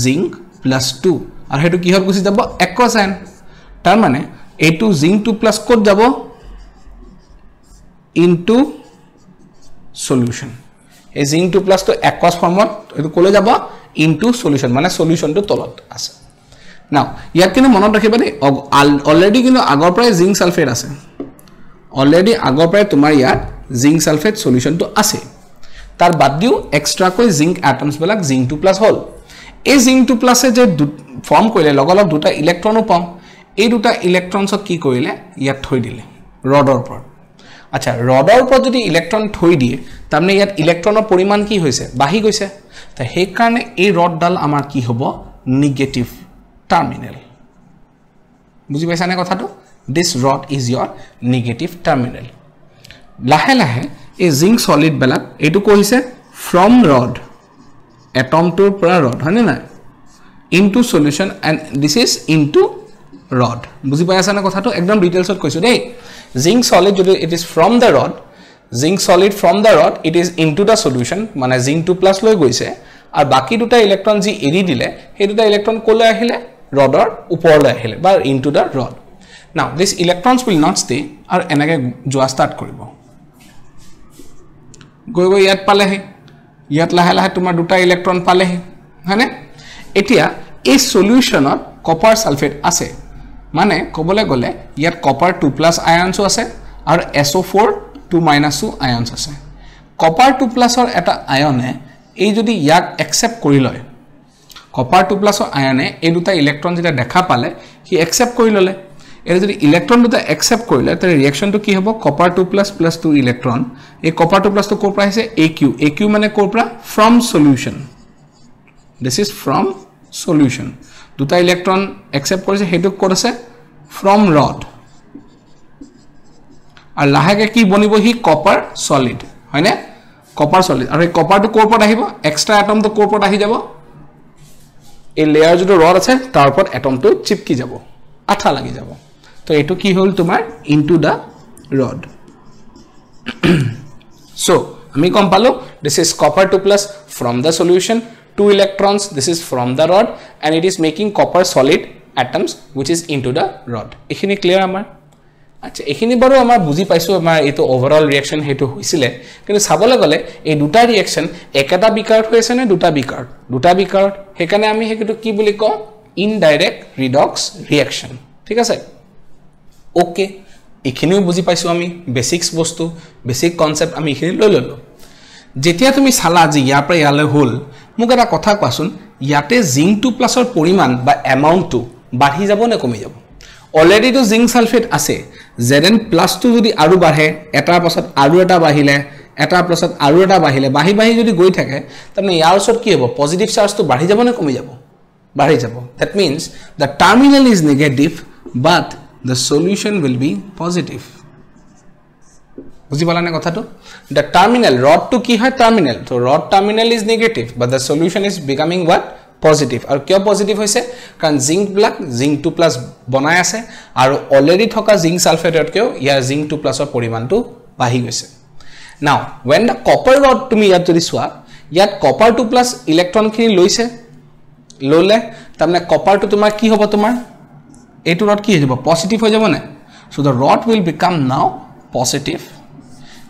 জিংক +2 আৰু হেতু কিহত গুছি যাব একোয়াছ আয়ন তাৰ মানে এটো জিংক2+ ক'ত যাব ইনটু সলিউশন এই জিংক2+ তো একোয়াছ ফৰ্মত এটো কলে যাব ইনটু সলিউশন মানে সলিউশনটো তলত আছে নাও ইয়াত কিনে মনত ৰাখিবা দেই অলৰেডি কিনো আগৰ পৰাই জিংক সালফেট আছে অলৰেডি আগৰ পৰাই তোমাৰ ইয়াত জিংক সালফেট সলিউশনটো আছে তাৰ বাদ দিও এক্সট্ৰা কৈ জিংক এটমছ বিলাক জিংক2+ হল এই জিংক2+ যে ফৰ্ম কৰিলে লগলগ দুটা ইলেক্ট্ৰনো পাও এই দুটা ইলেক্ট্ৰনছক কি কৰিলে ইয়াত থৈ দিলে ৰডৰ ওপৰত আচ্ছা ৰডৰ ওপৰত যদি ইলেক্ট্ৰন থৈ দিয়ে তাৰমানে ইয়াত ইলেক্ট্ৰনৰ পৰিমাণ কি হৈছে বাঢ়ি গৈছে তা সেই কাৰণে এই ৰডডাল আমাৰ কি হ'ব নিগেটিভ টাৰ্মিনেল বুজি পাইছা নে কথাটো this rod is your negative terminal লাহে লাহে এই জিংক সলিড বেলাক এটো কইছে from rod atom to rod হয়নে না into solution and this is into rod বুজি পাইছা না কথাটো একদম ডিটেইলছত কৈছো দেই জিংক সলিড যদি it is from the rod zinc solid from the rod it is into the solution মানে zinc2+ লৈ গৈছে আর বাকি দুটা ইলেক্ট্রন জি এৰি দিলে সেই দুটা ইলেক্ট্ৰন কোলে আহিলে ৰডৰ ওপৰলৈ আহিলে বা into the rod now these electrons will not stay আর এনেকে যোৱা স্টাৰ্ট কৰিব গৈ গৈ ইয়াত পালেহে ইয়াত লাহে লাহে তোমাৰ দুটা ইলেক্ট্ৰন পালেহে হয়নে এতিয়া এই সলিউশনত কপাৰ সালফেট আছে মানে কবলে গলে ইয়াত কপাৰ 2+ আয়নস আছে আৰ SO4 2- আয়নস আছে কপাৰ 2+ এৰ এটা আয়নে এই যদি ইয়াক একসেপ্ট কৰি লয় কপাৰ 2+ আয়নে এই দুটা ইলেক্ট্ৰন যেটা দেখা পালে হি একসেপ্ট কৰি ললে এৰ যদি ইলেক্ট্ৰন দুটা একসেপ্ট কৰিলে তাৰ ৰিঅ্যাকশনটো কি হ'ব কপাৰ 2+ + 2 ইলেক্ট্ৰন এই কপাৰ 2+ তো কোৰ পৰা আছে AQ মানে কোৰ পৰা from solution this is from solution দুটা ইলেক্ট্ৰন একসেপ্ট কৰিছে হেতু কোৰ আছে from rod আৰ লাহেকে কি বনিব হি কপাৰ সলিড হয়নে কপাৰ সলিড আৰ এই কপাৰটো কোৰ পৰা আহিব এক্সট্ৰা এটম তো কোৰ পৰা আহি যাব এই লেয়ার যেটো রড আছে তার উপর এটমটো চিপকি যাব আঠা লাগি যাব তো এটো কি হল তোমার ইনটু দা রড সো আমি কম পালো this is copper 2+ from the solution 2 electrons this is from the rod and it is making copper solid atoms which is into the rod এখিনি ক্লিয়ার আমার আচ্ছা এখিনি বড় আমরা বুঝি পাইছো আমাৰ এটো ওভাৰঅল ৰিঅ্যাকশন হেতু হইছিলে কিন্তু চাবলে গলে এই দুটা ৰিঅ্যাকশন একটা বিকাৰত হৈছে না দুটা বিকাৰত হেকানে আমি হেটো কি বুলি কও ইনডাইরেক্ট রিডক্স রিঅ্যাকশন ঠিক আছে ওকে এখিনিও বুঝি পাইছো আমি বেসিক্স বস্তু বেসিক কনসেপ্ট আমি এখিনি লৈ ললো যেতিয়া তুমি সালা যে ইয়াৰ পৰা ইয়ালে হল মোক এটা কথা কোৱাচোন ইয়াতে জিংক 2+ ৰ পৰিমাণ বা এমাউন্টটো বাঢ়ি যাব নে কমি যাব অলৰেডি তো জিংক সালফেট আছে Zn+ টো যদি আৰু বাঢ়ে এটাৰ পাছত আৰু এটা বাঢ়িলে এটাৰ পাছত আৰু এটা বাঢ়িলে বাঢ়ি যদি গৈ থাকে তাৰমানে ইয়াৰ ওচৰত কি হ'ব পজিটিভ চাৰ্জটো বাঢ়ি যাব নে কমি যাব বাঢ়ি যাব that means the terminal is negative but the solution will be positive বুজি পালানে কথাটো the terminal rod to কি হয় terminal so rod terminal is negative but the solution is becoming what positive আৰু কিয় পজিটিভ হৈছে কাৰণ জিংক ব্লক জিংক 2+ বনাই আছে আৰু অলৰেডি থকা জিংক সালফেটত কিয় ইয়াৰ জিংক 2+ ৰ পৰিমাণটো বাঢ়ি গৈছে now when the copper rod তুমি ইয়াত যদি চোৱা ইয়াত copper 2+ ইলেক্ট্ৰন খিনি লৈছে ললে তাৰমানে কপাৰটো তোমাৰ কি হ'ব তোমাৰ এইটো ৰড কি হৈ যাব পজিটিভ হৈ যাব না so the rod will become now positive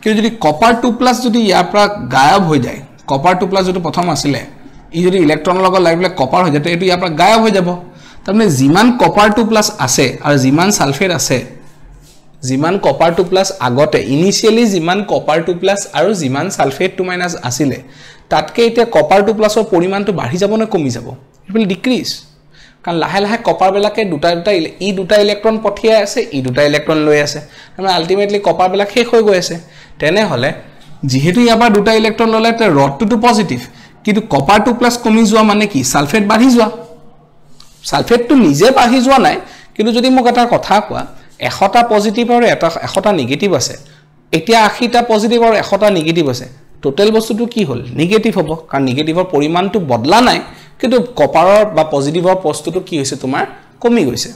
কিন্তু যদি কপাৰ 2+ যদি ইয়াৰ পৰা গায়ব হৈ যায় কপাৰ 2+ যদি প্ৰথম আছিল ই যদি ইলেক্ট্ৰন লগত লাগিলে কপাৰ হৈ যায় তো এটো ইয়াৰ পৰা গায়ব হৈ যাব তাৰমানে যিমান কপাৰ 2+ আছে আৰু যিমান সালফেট আছে যিমান কপাৰ 2+ আগতে ইনিশিয়ালি যিমান কপাৰ 2+ আৰু যিমান সালফেট 2- আছিল তাতকে এতিয়া কপাৰ 2+ ৰ পৰিমাণটো বাঢ়ি যাব নে কমি যাব it will decrease কাৰণ লাহে লাহে কপাৰ বেলাকে দুটা ইলেক্ট্ৰন পঠিয়াই আছে ই দুটা ইলেক্ট্ৰন লৈ আছে মানে আলটিমেটলি কপাৰ বেলা শেষ হৈ গৈ আছে তেনে হলে যেহেতু ইয়াৰ দুটা ইলেক্ট্ৰন ললে তে ৰডটো তো পজিটিভ কিন্তু কপাৰ 2+ কমি যোৱা মানে কি সালফেট বাঢ়ি যোৱা সালফেটটো নিজে বাঢ়ি যোৱা নাই কিন্তু যদি মোক এটা কথা কোৱা 100টা পজিটিভ আৰু 100টা নেগেটিভ আছে এতিয়া 80টা পজিটিভ আৰু 100টা নেগেটিভ আছে টোটাল বস্তুটো কি হল নেগেটিভ হ'ব কাৰণ নেগেটিভৰ পৰিমাণটো বদলা নাই কিন্তু কপাৰৰ বা পজিটিভৰ বস্তুটো কি হৈছে তোমাৰ কমি গৈছে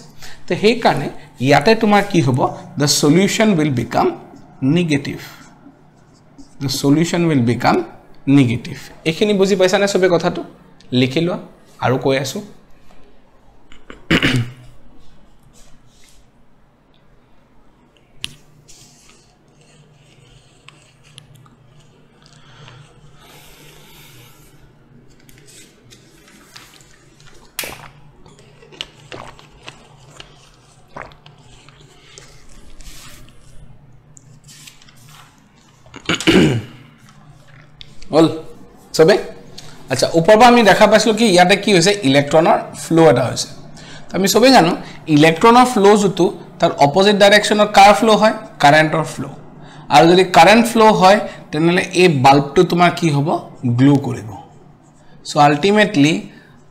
তে সেই কাৰণে ইয়াতে তোমাৰ কি হ'ব the solution will become negative the solution will become negative এখিনি বুজি পাইছা না সবে কথাটো লিখি লোৱা আৰু কৈ আছো বল সবে আচ্ছা উপৰবা আমি দেখা পাইছো কি ইয়াতে কি হৈছে ইলেক্ট্ৰনৰ ফ্লো এটা হৈছে আমি সবে জানো ইলেক্ট্ৰনৰ ফ্লো যুটো তাৰ অপোজিট ডাইৰেকশনৰ কাৰ ফ্লো হয় কাৰেন্টৰ ফ্লো আৰু যদি কাৰেন্ট ফ্লো হয় তেনলে এই বাল্বটো তোমাৰ কি হ'ব গ্লো কৰিব সো আলটিমেটলি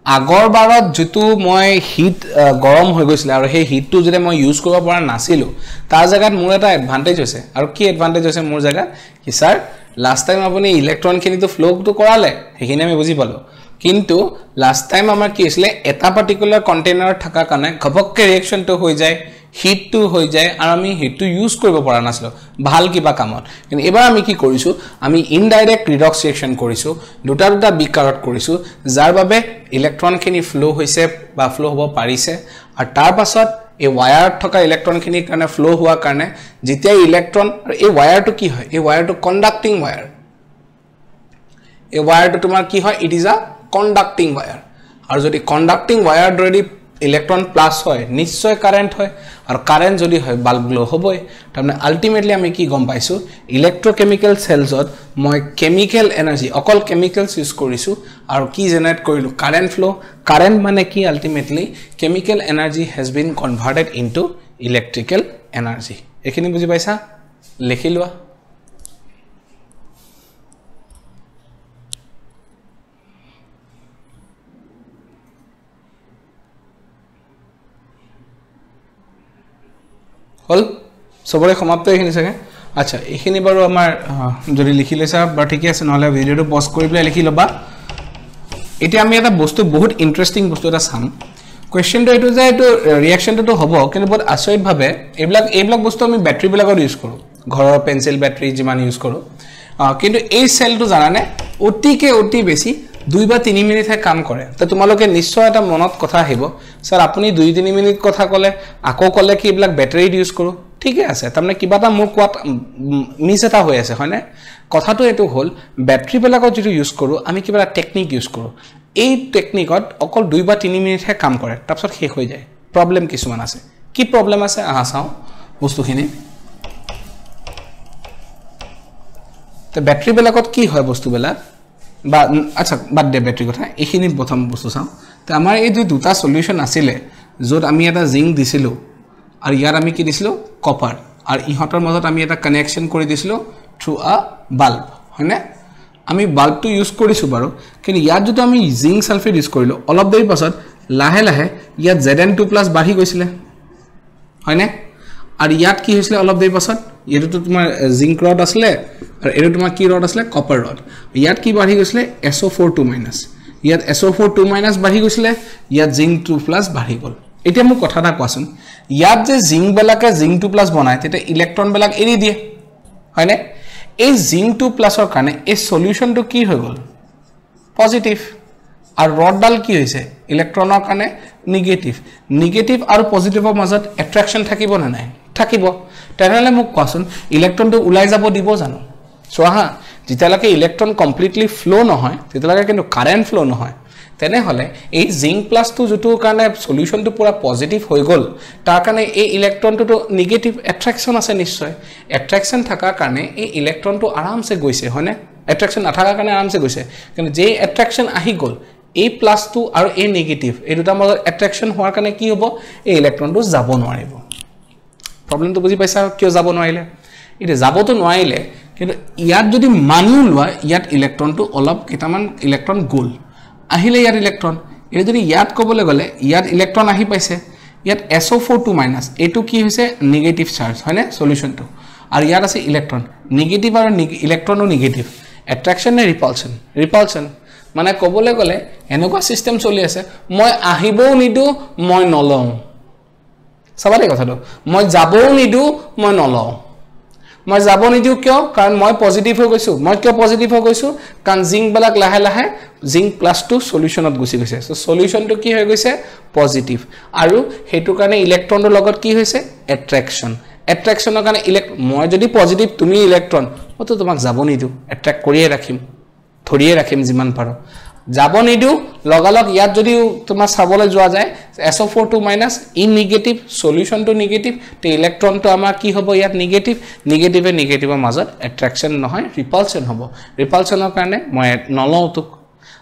আগৰ বাৰত যেটো মই হিট গৰম হৈ গৈছিল আৰু সেই হিটটো যদি মই ইউজ কৰিব পৰা নাছিলো তাৰ জায়গাত মোৰ এটা এডভান্টেজ হৈছে আৰু কি এডভান্টেজ হৈছে মোৰ জায়গা কি স্যাৰ লাস্ট টাইম আপুনি ইলেক্ট্ৰন খিনি তো ফ্লো তো কৰালে হেখিনি আমি বুজি পালো কিন্তু লাস্ট টাইম আমাৰ কি হৈছিল এটা পাৰ্টিকুলাৰ কন্টেইনাৰ থাকা কাৰণে ঘপককে ৰিঅ্যাকশন তো হৈ যায় হিট তো হৈ যায় আৰু আমি হিটটো ইউজ কৰিব পৰা নাছিল ভাল কিবা কামত কিন্তু এবাৰ আমি কি কৰিছো আমি ইনডাইৰেক্ট ৰিডক্স ৰিঅ্যাকশন কৰিছো দুটা বিকাৰত কৰিছো যাৰ বাবে ইলেক্ট্ৰন খিনি ফ্লো হৈছে বা ফ্লো হ'ব পাৰিছে আৰু তাৰ পাছত এই ওয়্যাৰ থকা ইলেক্ট্ৰন খিনি কাৰণে ফ্লো হোৱা কাৰণে যেতিয়া ইলেক্ট্ৰন আৰু এই ওয়্যাৰটো কি হয় এই ওয়্যাৰটো কন্ডাক্টিং ওয়্যাৰ এই ওয়্যাৰটো তোমাৰ কি হয় it is a conducting where আৰু যদি কন্ডাক্টিং ওয়্যাৰ যদি ইলেক্ট্ৰন প্লাস হয় নিশ্চয় কারেন্ট হয় আর কারেন্ট যদি হয় বাল্ব গ্লো হবই তারমানে আলটিমেটলি আমি কি গম পাইছো ইলেক্ট্ৰোকেমিক্যাল সেলছত মই কেমিক্যাল এনাৰ্জি অকল কেমিক্যালস ইউজ কৰিছো আৰু কি জেনাৰেট কৰিলো কারেন্ট ফ্লো কারেন্ট মানে কি ultimately chemical energy has been converted into electrical energy এখিনি বুজি পাইছা লিখি লোৱা হল সবৰে সমাপ্ত এখিনি সকে আচ্ছা এখিনি বাৰু আমাৰ যদি লিখি লৈছা বা ঠিক আছে নহলে ভিডিওটো পজ কৰি পেলাই লিখি লবা এতিয়া আমি এটা বস্তু বহুত ইন্টাৰেস্টিং বস্তু এটা চাম কোৱেশ্চনটো এটো যে এটো ৰিঅ্যাকশনটো তো হ'ব কিন্তু বহুত আচৰিত ভাবে এইবিলাক বস্তু আমি ব্যাটাৰি বিলাকত ইউজ কৰো ঘৰৰ পেন্সিল ব্যাটাৰি যিমান ইউজ কৰো কিন্তু এই সেলটো জানানে অতি বেছি 2 বা 3 মিনিটে কাম কৰে তো তোমালোকে নিশ্চয় এটা মনত কথা আহিব স্যার আপুনি 2-3 মিনিট কথা কলে আকো কলে কি এইবিলাক ব্যাটাৰি ইউজ কৰো ঠিকই আছে তাৰমানে কিবাটা মোৰ কোৱাত মিছ এটা হৈ আছে হয়নে কথাটো এটো হল ব্যাটাৰি বিলাকত যেটো ইউজ কৰো আমি কিবা টেকনিক ইউজ কৰো এই টেকনিকত অকল 2 বা 3 মিনিটে কাম কৰে তাৰপিছত শেষ হৈ যায় প্ৰবলেম কিছুমান আছে কি প্ৰবলেম আছে আহা চাও বস্তুখিনি তো ব্যাটাৰি বিলাকত কি হয় বস্তুবিলাক বা আচ্ছা বাদ দে ব্যাটাৰি কথা এইখিনি প্ৰথম বস্তু চাও তে আমাৰ এই দুটা সলিউশন আছিলে যত আমি এটা জিংক দিছিলো আৰু ইয়াৰ আমি কি দিছিলো কপাৰ আৰু ইহতৰ মাজত আমি এটা কানেকশন কৰি দিছিলো থ্ৰু আ বাল্ব হয়নে আমি বাল্বটো ইউজ কৰিছো বাৰু কিন্তু ইয়াত যদি আমি জিংক সালফেট ইউজ কৰিলো অলপ দেৰি পাছত লাহে লাহে ইয়াত Zn2+ বাঢ়ি গৈছিলে হয়নে আৰু ইয়াত কি হৈছিলে অলপ দেৰি পাছত এটো তোমাৰ জিংক ৰড আসলে আৰু এটো তোমাৰ কি ৰড আসলে কপাৰ ৰড ইয়াত কি বাঢ়ি গৈছিলে SO4 2- ইয়াত SO4 2- বাঢ়ি গৈছিলে ইয়াত জিংক 2+ বাঢ়ি গল এতিয়া মোক কথা এটা কোৱাচোন ইয়াত যে জিংক বেলাকে জিংক 2+ বনায় তেতে ইলেক্ট্ৰন বেলাক এৰি দিয়ে হয়নে এই জিংক 2+ ৰ কাৰণে এই সলিউশনটো কি হৈ গল পজিটিভ আৰু ৰডডাল কি হৈছে ইলেক্ট্ৰনৰ কাৰণে নিগেটিভ আৰু পজিটিভৰ মাজত এট্ৰাকশন থাকিব না নাই থাকিব তেনেহলে মোক কোৱাচোন ইলেক্ট্ৰনটো উলাই যাব দিব জানো সোহা যেতিয়ালৈকে ইলেক্ট্ৰন কমপ্লিটলি ফ্লো নহয় তেতিয়ালৈকে কিন্তু কাৰেন্ট ফ্লো নহয় তেনেহলে এই জিংক প্লাস টো যেটো কাৰণে সলিউশনটো পুৰা পজিটিভ হৈ গল তাৰ কাৰণে এই ইলেক্ট্ৰনটো নিগেটিভ এট্ৰাকশন আছে নিশ্চয় এট্ৰাকশন থাকাৰ কাৰণে এই ইলেক্ট্ৰনটো আৰামছে গৈছে হয়নে এট্ৰাকশন নাথাকাৰ কাৰণে আৰামছে গৈছে কিন্তু যে এট্ৰাকশন আহি গল A plus 2 আৰু A negative এই দুটা মাজত এট্ৰাকশন হোৱাৰ কাৰণে কি হ'ব এই ইলেক্ট্ৰনটো যাব নোৱাৰিব প্ৰবলেমটো বুজি পাইছা কিয় যাব নোৱাৰিলে ইতে যাবতো নোৱাৰিলে কিন্তু ইয়াত যদি মানি লোৱা ইয়াত ইলেক্ট্ৰনটো অলপ কেটামান ইলেক্ট্ৰন গল আহিলে ইয়াত ইলেক্ট্ৰন এই যদি ইয়াত কবলে গলে ইয়াত ইলেক্ট্ৰন আহি পাইছে ইয়াত SO4 2- এটো কি হৈছে নেগেটিভ চাৰ্জ হয়নে সলিউশনটো আৰু ইয়াত আছে ইলেক্ট্ৰন নেগেটিভ আৰু ইলেক্ট্ৰনো নেগেটিভ এট্ৰাকশন নে ৰিপালশন মানে কবলে গলে এনেকুৱা সিস্টেম চলি আছে মই আহিবও নিদু মই নলও সবাৰে কথাটো মই যাবও নিদু মই নলও মই যাব নিদু কিয় কাৰণ মই পজিটিভ হৈ গৈছো মই কিয় পজিটিভ হৈ গৈছো কাৰণ জিংক বেলাক লাহে লাহে জিংক +2 সলিউশনত গুছি গৈছে সো সলিউশনটো কি হৈ গৈছে পজিটিভ আৰু হেতু কাৰণে ইলেক্ট্ৰনৰ লগত কি হৈছে এট্ৰাকশনৰ কাৰণে মই যদি পজিটিভ তুমি ইলেক্ট্ৰন মতো তোমাক যাব নিদু এট্ৰাক্ট কৰিয়ে ৰাখিম ধৰিয়ে ৰাখিম যিমান পাৰো যাব নিদু লগালক ইয়াত যদি তোমাৰ চাবলৈ যোৱা যায় SO4 2- ই নেগেটিভ সলিউশনটো নেগেটিভ তে ইলেক্ট্ৰনটো আমাৰ কি হ'ব ইয়াত নেগেটিভৰ মাজত এট্ৰাকশন নহয় ৰিপালশন হ'ব ৰিপালশনৰ কাৰণে মই নলও তো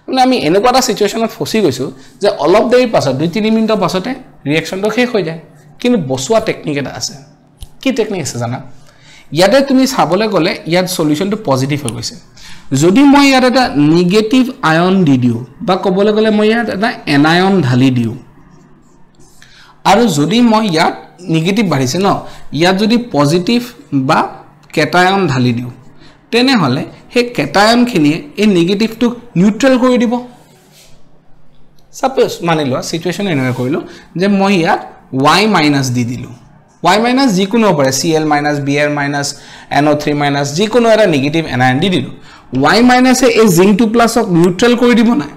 মানে আমি এনেকুৱা এটা সিচুৱেচনত ফসি গৈছো যে অলপ দেৰি পাছত 2-3 মিনিটৰ পাছতে ৰিঅ্যাকশনটো শেষ হৈ যায় কিন্তু বসুৱা টেকনিক এটা আছে কি টেকনিক আছে জানা ইয়াতে তুমি চাবলৈ গলে ইয়াত সলিউশনটো পজিটিভ হৈ গৈছে যদি মই ইয়াত এটা নেগেটিভ আয়ন দি দিও বা কবলে গলে মই ইয়াত এটা এনায়ন ঢালি দিও আৰু যদি মই ইয়াত নেগেটিভ বাঢ়িছে ন ইয়াত যদি পজিটিভ বা কেটায়ন ঢালি দিও তেনেহলে হে কেটায়ন খিনিয়ে এই নেগেটিভটো নিউট্ৰেল কৰি দিব সাপোজ মানি লোৱা সিচুৱেচন এনেকৈ কৰিলো যে মই ইয়াত Y- দি দিলো Y- যিকোনো পাৰে Cl- Br- NO3- যিকোনো এটা নেগেটিভ এনায়ন দি দিলো Y- এ এই জিংক 2+ ক নিউট্ৰেল কৰি দিব না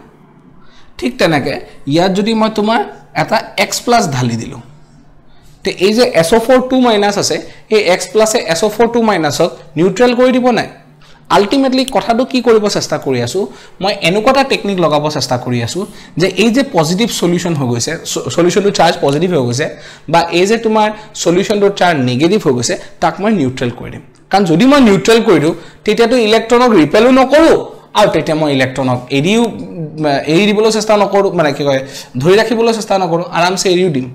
ঠিক তেনেকে ইয়াত যদি মই তোমাৰ এটা X+ ঢালি দিলো তে এই যে SO4 2- আছে এই X+ এ SO4 2- ক নিউট্ৰেল কৰি দিব না আলটিমেটলি কথাটো কি কৰিব চেষ্টা কৰি আছো মই এনেকুৱা টেকনিক লগাব চেষ্টা কৰি আছো যে এই যে পজিটিভ সলিউশন হৈ গৈছে সলিউশনটো চাৰ্জ পজিটিভ হৈ গৈছে বা এই যে তোমাৰ সলিউশনটো চাৰ্জ নেগেটিভ হৈ গৈছে তাক মই নিউট্ৰেল কৰি দিম কাৰণ যদি মই নিউট্ৰেল কৰি দিও তেতিয়াটো ইলেক্ট্ৰনক ৰিপেলো নকৰো আৰু তেতিয়া মই ইলেক্ট্ৰনক এৰি দিবলৈ চেষ্টা নকৰো মানে কি কয় ধৰি ৰাখিবলৈ চেষ্টা নকৰো আৰামছে এৰিও দিম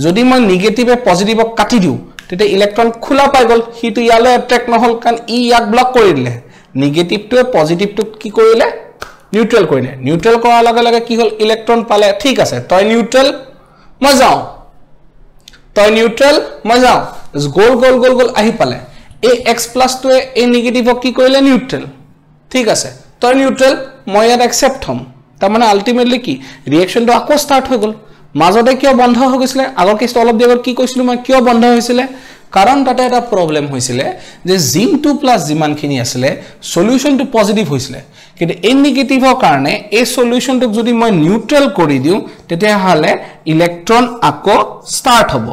যদি মই নেগেটিভে পজিটিভক কাটি দিও তেতিয়া ইলেক্ট্ৰন খোলা পাই গল হিটো ইয়ালে এট্ৰাক্ট নহল কাৰণ ই ইয়াক ব্লক কৰি দিলে নেগেটিভ টু পজিটিভ টু কি কৰিলে নিউট্ৰেল কৰিলে নিউট্ৰেল কৰাৰ লগে লগে কি হল ইলেক্ট্ৰন পালে ঠিক আছে তই নিউট্ৰেল মই যাও গোল আহি পালে এই X+ টো এই নেগেটিভক কি কৰিলে নিউট্ৰেল ঠিক আছে তই নিউট্ৰেল মই ইয়াত একসেপ্ট হম তাৰ মানে আলটিমেটলি কি ৰিঅ্যাকশনটো আকৌ স্টাৰ্ট হৈ গল মাজতে কিয় বন্ধ হৈ গৈছিল আগৰ কেছটো অলপ দেৰি কি কৈছিলো মই কিয় বন্ধ হৈছিল কাৰণ তাতে এটা প্ৰবলেম হৈছিল যে জিংক 2+ যিমানখিনি আছিল সলিউশনটো পজিটিভ হৈছিল কিন্তু এই নেগেটিভৰ কাৰণে এই সলিউশনটোক যদি মই নিউট্ৰেল কৰি দিও তেতিয়া হলে ইলেক্ট্ৰন আকৌ স্টাৰ্ট হ'ব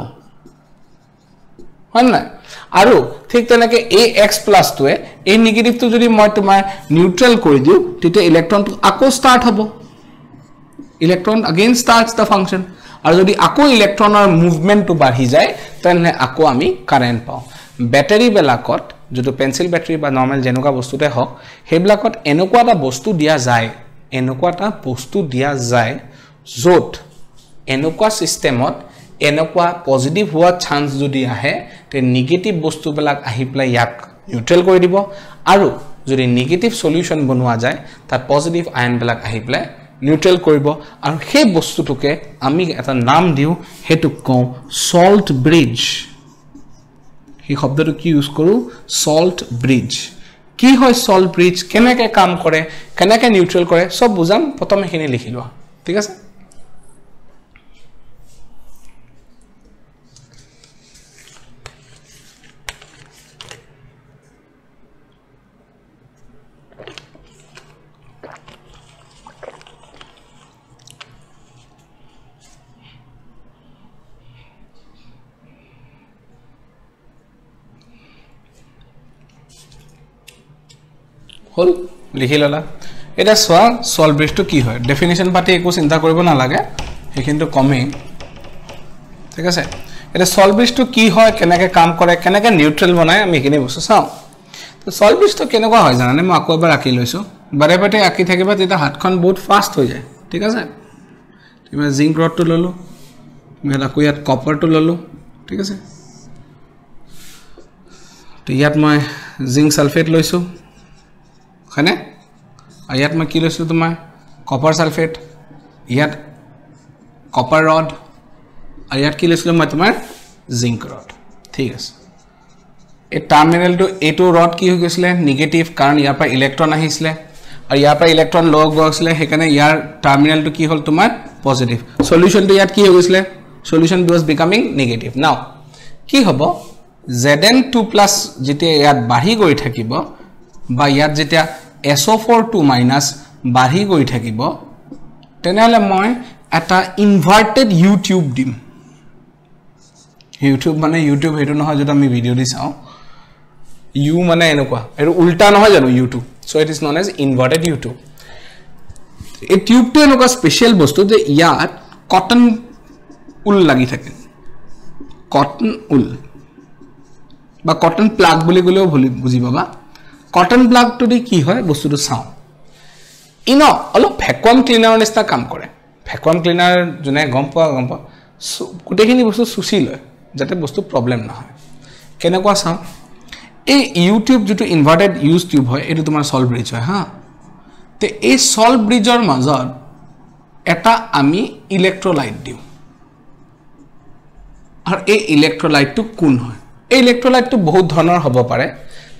হয় না আৰু ঠিক তেনেকে এই X+ টোৱে এই নেগেটিভটো যদি মই তোমাৰ নিউট্ৰেল কৰি দিও তেতিয়া ইলেক্ট্ৰনটো আকৌ স্টাৰ্ট হ'ব electron again starts the function আৰু যদি আকৌ ইলেক্ট্ৰনৰ মুভমেন্টটো বাঢ়ি যায় তেনে আকৌ আমি কাৰেন্ট পাও ব্যাটাৰি বেলাকত যেটো পেন্সিল ব্যাটাৰি বা নৰমাল যেনেকুৱা বস্তুতে হক হেবিলাকত এনেকুৱা এটা বস্তু দিয়া যায় য'ত এনেকুৱা সিস্টেমত এনেকুৱা পজিটিভ হোৱা চান্স যদি আহে তে নেগেটিভ বস্তুবিলাক আহি প্লাই ইয়াক নিউট্ৰেল কৰি দিব আৰু যদি নেগেটিভ সলিউশন বনোৱা যায় তাত পজিটিভ আয়নবিলাক আহি প্লাই নিউট্ৰেল কৰিব আৰু সেই বস্তুটোকে আমি এটা নাম দিও হেতু কও সল্ট ব্ৰিজ এই শব্দটো কি ইউজ কৰো সল্ট ব্ৰিজ কি হয় সল্ট ব্ৰিজ কেনেকৈ কাম কৰে কেনেকৈ নিউট্ৰেল কৰে সব বুজাম প্ৰথমে এখিনি লিখি লোৱা ঠিক আছে হল লিখি ললা এটা সোয়া সল্ট ব্ৰিজটো কি হয় ডেফিনিশন পাতি একো চিন্তা কৰিব না লাগে হেকিনটো কমে ঠিক আছে এটা সল্ট ব্ৰিজটো কি হয় কেনেকৈ কাম কৰে কেনেকৈ নিউট্ৰেল বনায় আমি এখিনি বস্তু চাও তো সল্ট ব্ৰিজটো কেনেকুৱা হয় জানানে মই আকৌ এবাৰ আঁকি লৈছো বাৰে বাৰে আঁকি থাকিবা তেতিয়া হাতখন বহুত ফাস্ট হৈ যায় ঠিক আছে তুমি জিংক ৰডটো ললো মই আকৌ ইয়াত কপাৰটো ললো ঠিক আছে তো ইয়াত মই জিংক সালফেট লৈছো খানে ইয়াত মই কি লৈছো তোমাৰ কপাৰ সালফেট ইয়াত কপাৰ ৰড আৰু ইয়াত কি লৈছো মই তোমাৰ জিংক ৰড ঠিক আছে এই টাৰ্মিনেলটো এটো ৰড কি হৈ গৈছিলে নেগেটিভ কাৰণ ইয়াৰ পৰা ইলেক্ট্ৰন আহিছিলে আৰু ইয়াৰ পৰা ইলেক্ট্ৰন লগ গৈছিলে হেকানে ইয়াৰ টাৰ্মিনেলটো কি হ'ল তোমাৰ পজিটিভ সলিউশনটো ইয়াত কি হৈ গৈছিলে solution was becoming negative now কি হ'ব Zn2+ যেতিয়া ইয়াত বাঢ়ি গৈ থাকিব বা ইয়াত যেতিয়া SO4 2- বাঢ়ি গৈ থাকিব তেনেহলে মই এটা ইনভাৰ্টেড ইউটিউব দিম ইউটিউব মানে ইউটিউব হেতু নহয় যেটা আমি ভিডিও দি চাও ইউ মানে এনেকুৱা এটো উল্টা নহয় জানো U tube so it is known as inverted U tube এই টিউবটো এনেকুৱা স্পেশাল বস্তু যে ইয়াত কটন উল লাগি থাকে কটন উল বা কটন প্লাগ বুলি গলেও বুজি পাবা কটন প্লাগ তো দি কি হয় বস্তুটো চাও ইনো অলপ ভ্যাকুয়াম ক্লিনাৰ নিচিনা কাম কৰে ভ্যাকুয়াম ক্লিনাৰ জনে গম পোৱা গুটেখিনি বস্তু সুচি লয় যাতে বস্তু প্ৰবলেম নহয় কেনেকুৱা চাও এই ইউটিউব যেটো ইনভাৰ্টেড ইউজ টিউব হয় এটো তোমাৰ সল্ট ব্ৰিজ হয় হা তে এই সল্ট ব্ৰিজৰ মাজত এটা আমি ইলেক্ট্ৰোলাইট দিও আৰু এই ইলেক্ট্ৰোলাইটটো কোন হয় এই ইলেক্ট্ৰোলাইটটো বহুত ধৰণৰ হ'ব পাৰে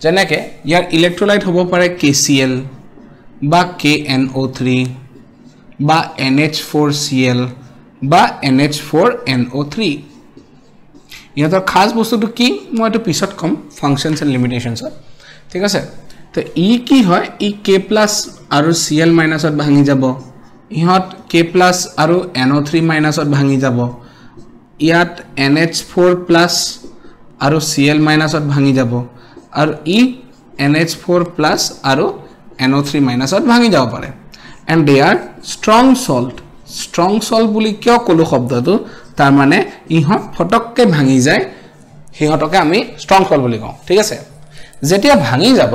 যেনেকৈ ইয়াৰ ইলেক্ট্ৰোলাইট হ'ব পাৰে KCl বা KNO3 বা NH4Cl বা NH4NO3 ইয়াৰ খাস বস্তুটো কি মই এটো পিছত কম ফাংশনস এন্ড লিমিটেশনস ঠিক আছে তো ই কি হয় ই K+ আৰু Cl- ত ভাঙি যাব ইহত K+ আৰু NO3- ত ভাঙি যাব ইয়াত NH4+ আৰু Cl- ত ভাঙি যাব আৰু ই NH4+ আৰু NO3- ত ভাঙি যাব পাৰে and they are strong salt বুলি কিয় কলো শব্দটো তাৰ মানে ইহত ফটককে ভাঙি যায় হিহতকে আমি strong salt বুলি কওঁ ঠিক আছে যেতিয়া ভাঙি যাব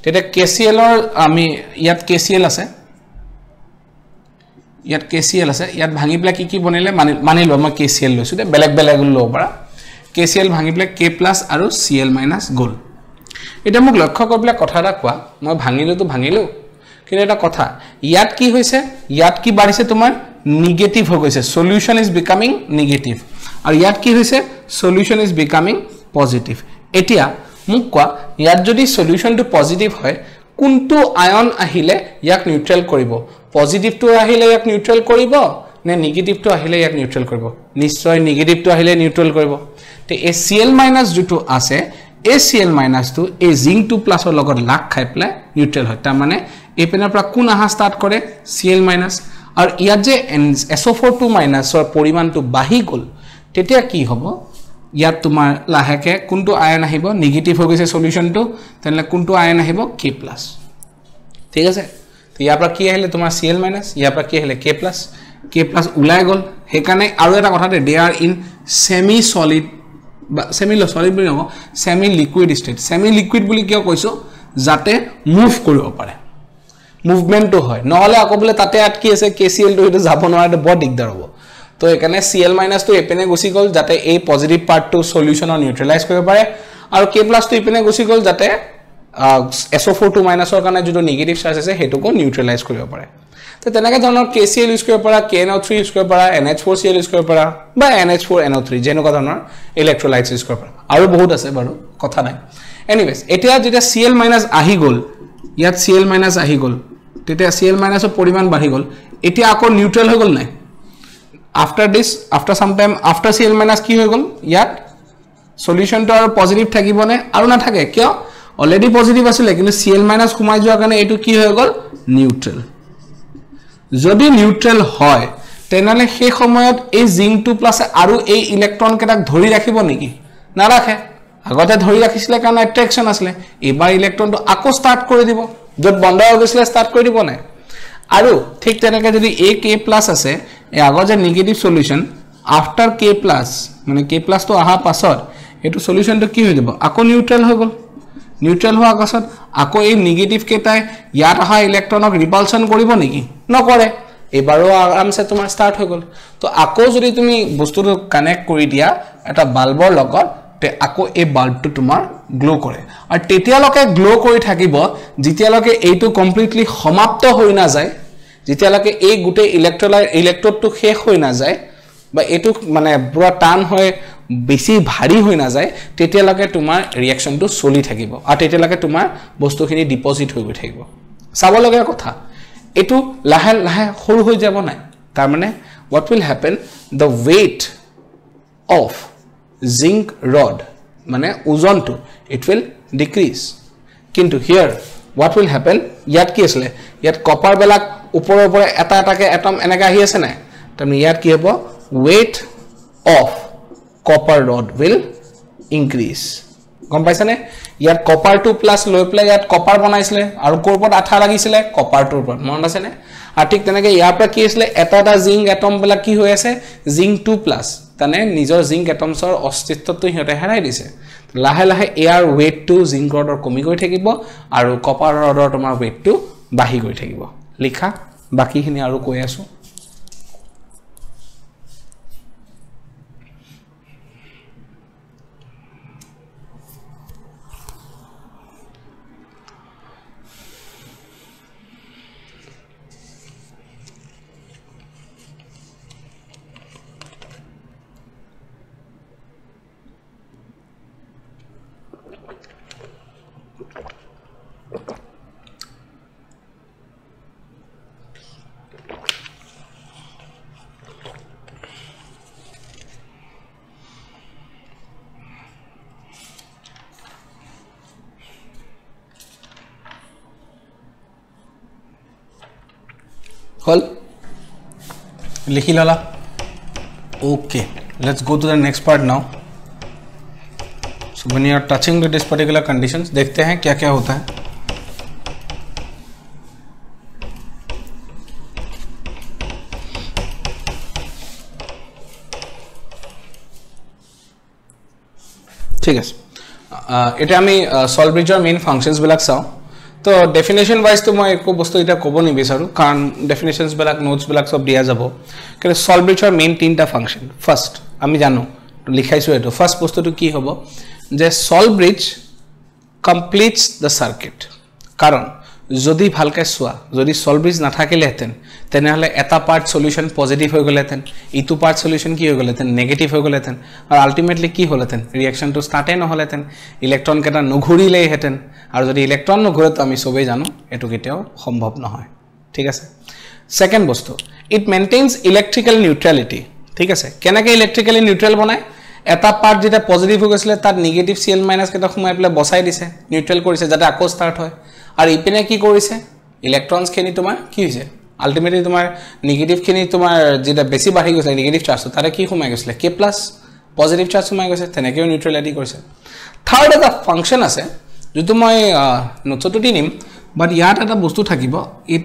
তেতিয়া KCl ৰ আমি ইয়াত KCl আছে ইয়াত ভাঙি প্লা কি বনিলে মানি ল মই KCl লৈছো দে বেলেগ ল পৰা KCl ভাঙি প্লা K+ আৰু Cl- গল এটা মোক লক্ষ্য কৰিবলে কথা এটা কোৱা মই ভাঙিলো কিন্তু এটা কথা ইয়াত কি হৈছে ইয়াত কি বাঢ়িছে তোমাৰ নেগেটিভ হৈ গৈছে সলিউশন ইজ বিকামিং নেগেটিভ আৰু ইয়াত কি হৈছে সলিউশন ইজ বিকামিং পজিটিভ এতিয়া মোক কোৱা ইয়াত যদি সলিউশনটো পজিটিভ হয় কোনটো আয়ন আহিলে ইয়াক নিউট্ৰেল কৰিব পজিটিভটো আহিলে ইয়াক নিউট্ৰেল কৰিব নে নেগেটিভটো আহিলে ইয়াক নিউট্ৰেল কৰিব নিশ্চয় নেগেটিভটো আহিলে নিউট্ৰেল কৰিব তে এই Cl- যেটো আছে এই Cl- টো এই Zn2+ ৰ লগত লাগ খাই প্লাই নিউট্ৰেল হয় তাৰ মানে এই পেনৰ পৰা কোন আহা স্টাৰ্ট কৰে Cl- আৰু ইয়াত যে SO4 2- ৰ পৰিমাণটো বাঢ়ি গল তেতিয়া কি হ'ব ইয়াত তোমাৰ লাহেকে কোনটো আয়ন আহিব নেগেটিভ হৈ গৈছে সলিউশনটো তেনলে কোনটো আয়ন আহিব K+ ঠিক আছে তো ইয়াৰ পৰা কি আহিলে তোমাৰ Cl- ইয়াৰ পৰা কি আহিলে K+ ওলাই গল হেকানে আৰু এটা কথা they they are in semi solid semi solid বুলি নকওঁ semi liquid state semi liquid বুলি কিয় কৈছো যাতে মুভ কৰিব পাৰে মুভমেন্টটো হয় নহলে আকৌ বলে তাতে আটকি আছে KCl টো এটা যাব নোৱাৰে বৰ দিগদাৰ হ'ব তো এখানে Cl- টো এপেনে গুছি গল যাতে এই পজিটিভ পাৰ্টটো সলিউশনৰ নিউট্ৰেলাইজ কৰিব পাৰে আৰু K+ টো এপেনে গুছি গল যাতে SO4 2- ৰ কাৰণে যেটো নেগেটিভ চাৰ্জ আছে হেতুকো নিউট্ৰেলাইজ কৰিব পাৰে তো তেনেকা ধৰণৰ KCl ইউজ কৰিব পৰা KNO3 ইউজ কৰিব পৰা NH4Cl ইউজ কৰিব পৰা বা NH4NO3 যেনেকুৱা ধৰণৰ ইলেক্ট্ৰোলাইটছ ইউজ কৰিব পৰা আৰু বহুত আছে বাৰু কথা নাই এনিৱেজ এতিয়া যেতিয়া Cl- আহি গল ইয়াত Cl- আহি গল তেতিয়া Cl- ৰ পৰিমাণ বাঢ়ি গল এতিয়া আকৌ নিউট্ৰেল হৈ গল নাই after some time after Cl- কি হৈ গল ইয়াত সলিউশনটো আৰু পজিটিভ থাকিবনে আৰু না থাকে কিয় অলৰেডি পজিটিভ আছিল কিন্তু Cl- সোমাই যোৱাৰ কাৰণে এটো কি হৈ গল নিউট্ৰেল যদি নিউট্ৰেল হয় তেনেহলে সেই সময়ত এই জিংক 2+ আৰু এই ইলেক্ট্ৰন কেটাক ধৰি ৰাখিব নেকি না ৰাখে আগতে ধৰি ৰাখিছিলে কাৰণ অ্যাট্ৰাকশন আছিল এবাৰ ইলেক্ট্ৰনটো আকৌ ষ্টাৰ্ট কৰি দিব যত বন্ধ হৈ গৈছিল ষ্টাৰ্ট কৰি দিব নাই আৰু ঠিক তেনেকৈ যদি K+ আছে এই আগৰ যে নেগেটিভ সলিউশন আফটাৰ K+ মানে K+ টো আহা পাছত এটো সলিউশনটো কি হৈ যাব আকৌ নিউট্ৰেল হৈ গল নিউট্ৰেল হোৱা পাছত আকৌ এই নেগেটিভ কেটাই ইয়াত আহা ইলেক্ট্ৰনক ৰিপালশন কৰিব নেকি নকৰে এবাৰো আৰামছে তোমাৰ ষ্টাৰ্ট হৈ গল তো আকৌ যদি তুমি বস্তুটো কানেক্ট কৰি দিয়া এটা বাল্বৰ লগত তে আকৌ এই বাল্বটো তোমাৰ গ্লো কৰে আৰু তেতিয়ালৈকে গ্লো কৰি থাকিব যেতিয়ালৈকে এইটো কমপ্লিটলি সমাপ্ত হৈ না যায় যেতিয়ালৈকে এই গুটে ইলেক্ট্ৰডটো শেষ হৈ না যায় বা এটো মানে পুৰা টান হৈ বেছি ভাৰী হৈ না যায় তেতিয়ালৈকে তোমাৰ ৰিঅ্যাকশনটো চলি থাকিব আৰু তেতিয়ালৈকে তোমাৰ বস্তুখিনি ডিপজিট হৈ গৈ থাকিব চাব লগা কথা এটো লাহে লাহে সৰু হৈ যাব নাই তাৰ মানে what will happen the weight of zinc rod মানে ওজনটো it will decrease কিন্তু here what will happen ইয়াত কি আছে ইয়াত কপাৰ বেলাক ওপৰৰ ওপৰে এটা এটাকে এটম এনেকা আহি আছে নাই তাৰমানে ইয়াত কি হ'ব weight of copper rod will increase গম পাইছানে ইয়াত কপাৰ 2+ লৈ প্লে ইয়াত কপাৰ বনাইছিলে আৰু কোৰপত আঠা লাগিছিলে কপাৰ 2 ওপৰত মন আছে নে আৰু ঠিক তেনেকৈ ইয়াৰ পৰা কি আছিল এটা জিংক এটম বেলা কি হৈ আছে জিংক 2+ তানে নিজৰ জিংক এটমছৰ অস্তিত্বটো হিতে হেৰাই দিছে লাহে লাহে এয়াৰ ওয়েটটো জিংক ৰডৰ কমি গৈ থাকিব আৰু কপাৰ ৰডৰ তোমাৰ ওয়েটটো বাঢ়ি গৈ থাকিব লিখা বাকিখিনি আৰু কৈ আছো Hol likhi lala okay let's go to the next part now so when you are touching with this particular conditions dekhte hain kya kya hota hai ঠিক আছে এটা আমি সল্ট ব্ৰিজৰ মেইন ফাংশনস বিলাক চাও তো ডেফিনেশন ওয়াইজ তো মই একো বস্তু এটা ক'ব নিবিচাৰো কাৰণ ডেফিনেশনস বিলাক নোটস বিলাক সব দিয়া যাব কিন্তু সল্ট ব্ৰিজৰ মেইন তিনটা ফাংশন ফাৰ্স্ট আমি জানো লিখাইছো এটো ফাৰ্স্ট বস্তুটো কি হ'ব যে salt bridge completes the circuit কাৰণ যদি ভালকে সোয়া যদি সল্ট ব্ৰিজ নাথাকিলেহেতেন তেনেহলে এটা পাৰ্ট সলিউশন পজিটিভ হৈ গলেহেতেন ইটো পাৰ্ট সলিউশন কি হৈ গলেহেতেন নেগেটিভ হৈ গলেহেতেন আৰু আলটিমেটলি কি হলহেতেন ৰিঅ্যাকশনটো স্টাৰ্টে নহলেহেতেন ইলেক্ট্ৰন কেটা নঘুৰিলেহেতেন আৰু যদি ইলেক্ট্ৰন নঘুৰে তো আমি সবেই জানো এটো কেতিয়াও সম্ভৱ নহয় ঠিক আছে সেকেন্ড বস্তু ইট মেইনটেইনস ইলেক্ট্ৰিক্যাল নিউট্ৰালিটি ঠিক আছে কেনেকৈ ইলেক্ট্ৰিক্যালি নিউট্ৰাল বনায় এটা পার্ট যেটা পজিটিভ হৈ গৈছিল তাত নেগেটিভ Cl- কেটা সোমাই পেলাই বসাই দিছে নিউট্ৰেল কৰিছে যাতে আকৌ স্টাৰ্ট হয় আৰু ইপিনে কি কৰিছে ইলেক্ট্ৰনস খিনি তোমাৰ কি হৈছে আলটিমেটলি তোমাৰ নেগেটিভ খিনি তোমাৰ যেটা বেছি বাঢ়ি গৈছে নেগেটিভ চাৰ্জ তাৰে কি সোমাই গৈছিল K+ পজিটিভ চাৰ্জ সোমাই গৈছে তেনেকৈ নিউট্ৰেলিটি কৰিছে থাৰ্ড এটা ফাংশন আছে যেটো মই নোটছটো দিম বাট ইয়াত এটা বস্তু থাকিব ইট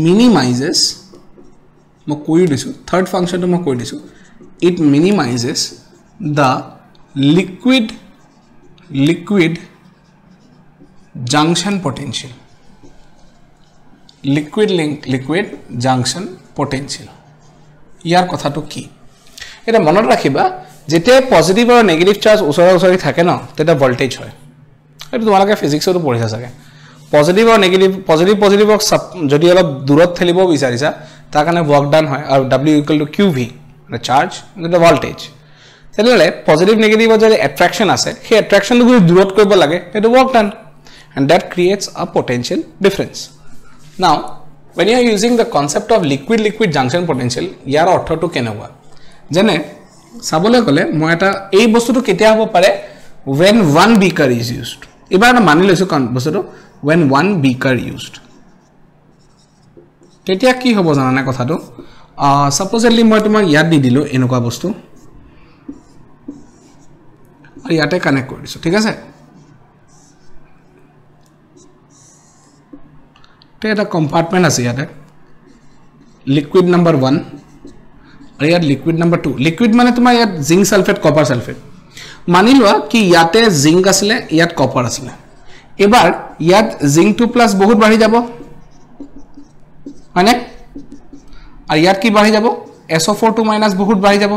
মিনিমাইজেস মই কৈ দিছো থাৰ্ড ফাংশনটো মই কৈ দিছো it minimises the liquid junction potential. Liquid junction potential. ইয়াৰ কথাটো কি এটা মনত ৰাখিবা যেতে পজিটিভ আৰু নেগেটিভ চাৰ্জ ওচৰা-ওচৰি থাকে ন তেটা ভোল্টেজ হয় এটো তোমালোকে ফিজিক্সটো পঢ়িছা চাগে পজিটিভ আৰু নেগেটিভ পজিটিভক যদি অলপ দূৰত ঠেলিব বিচাৰিছা তাৰ কাৰণে ওয়াৰ্ক ডান হয় আৰু W = QV মানে চাৰ্জ এটা ভোল্টেজ তেতিয়ালে পজিটিভ নেগেটিভৰ যদি অ্যাট্ৰাকশন আছে সেই অ্যাট্ৰাকশনটো যদি দূৰত কৰিব লাগে এটো work done and that creates a potential difference. Now when you are using the concept of liquid junction potential ইয়াৰ অৰ্থটো কেনেকুৱা যেনে সাবলে গলে মই এটা এই বস্তুটো কেতিয়া হ'ব পাৰে when one beaker is used এবাৰ না মানি লৈছো কোন বস্তুটো when one beaker used তেতিয়া কি হ'ব জানানে কথাটো সাপোজলি মই তোমাক ইয়াত দি দিলো এনেকুৱা বস্তু আৰু ইয়াতে কানেক্ট কৰি দিছো ঠিক আছে তে এটা কম্পাৰ্টমেন্ট আছে ইয়াতে লিকুইড নাম্বাৰ 1 আৰু ইয়াত লিকুইড নাম্বাৰ 2 লিকুইড মানে তোমাৰ ইয়াত জিংক সালফেট কপাৰ সালফেট মানি লোৱা কি ইয়াতে জিংক আছিল ইয়াত কপাৰ আছিল এবাৰ ইয়াত জিংক 2 প্লাস বহুত বাঢ়ি যাব মানে আৰু ইয়াত কি বাঢ়ি যাব SO4 2 মাইনাস বহুত বাঢ়ি যাব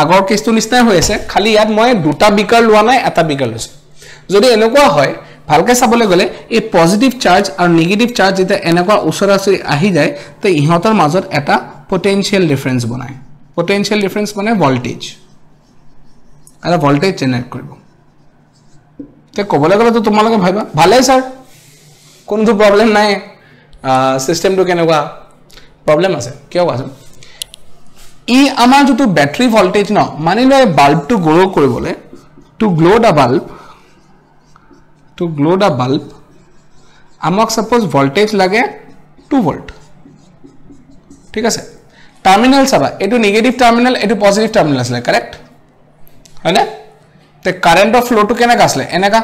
আগৰ কেছটো নিশ্চয় হৈ আছে খালি ইয়াত মই দুটা বিকাৰ লোৱা নাই এটা বিকাৰ লৈছো যদি এনেকুৱা হয় ভালকে চাবলে গলে এই পজিটিভ চাৰ্জ আৰু নেগেটিভ চাৰ্জ যেটা এনেকুৱা ওচৰা-ওচৰি আহি যায় তে ইহঁতৰ মাজত এটা পটেনশিয়াল ডিফাৰেন্স বনায় পটেনশিয়াল ডিফাৰেন্স মানে ভোল্টেজ আৰু ভোল্টেজ জেনাৰেট কৰিব তে কবলে গলে তো তোমালোকে ভাইবা ভালে স্যাৰ কোনো প্ৰবলেম নাই সিস্টেমটো কেনেকুৱা প্ৰবলেম আছে কিয় আছে ই আমাৰ যেটো ব্যাটাৰী ভোল্টেজ ন মানি লয় বাল্বটো গ্লো কৰিবলে টু গ্লো the bulb আমাক suppose voltage লাগে 2 volt ঠিক আছে টার্মিনাল চাবা এটো নেগেটিভ টার্মিনাল এটো পজিটিভ টার্মিনাল আছে কারেক্ট হয়নে তে কাৰেন্টৰ ফ্লোটো কেনেকা আছে এনেকা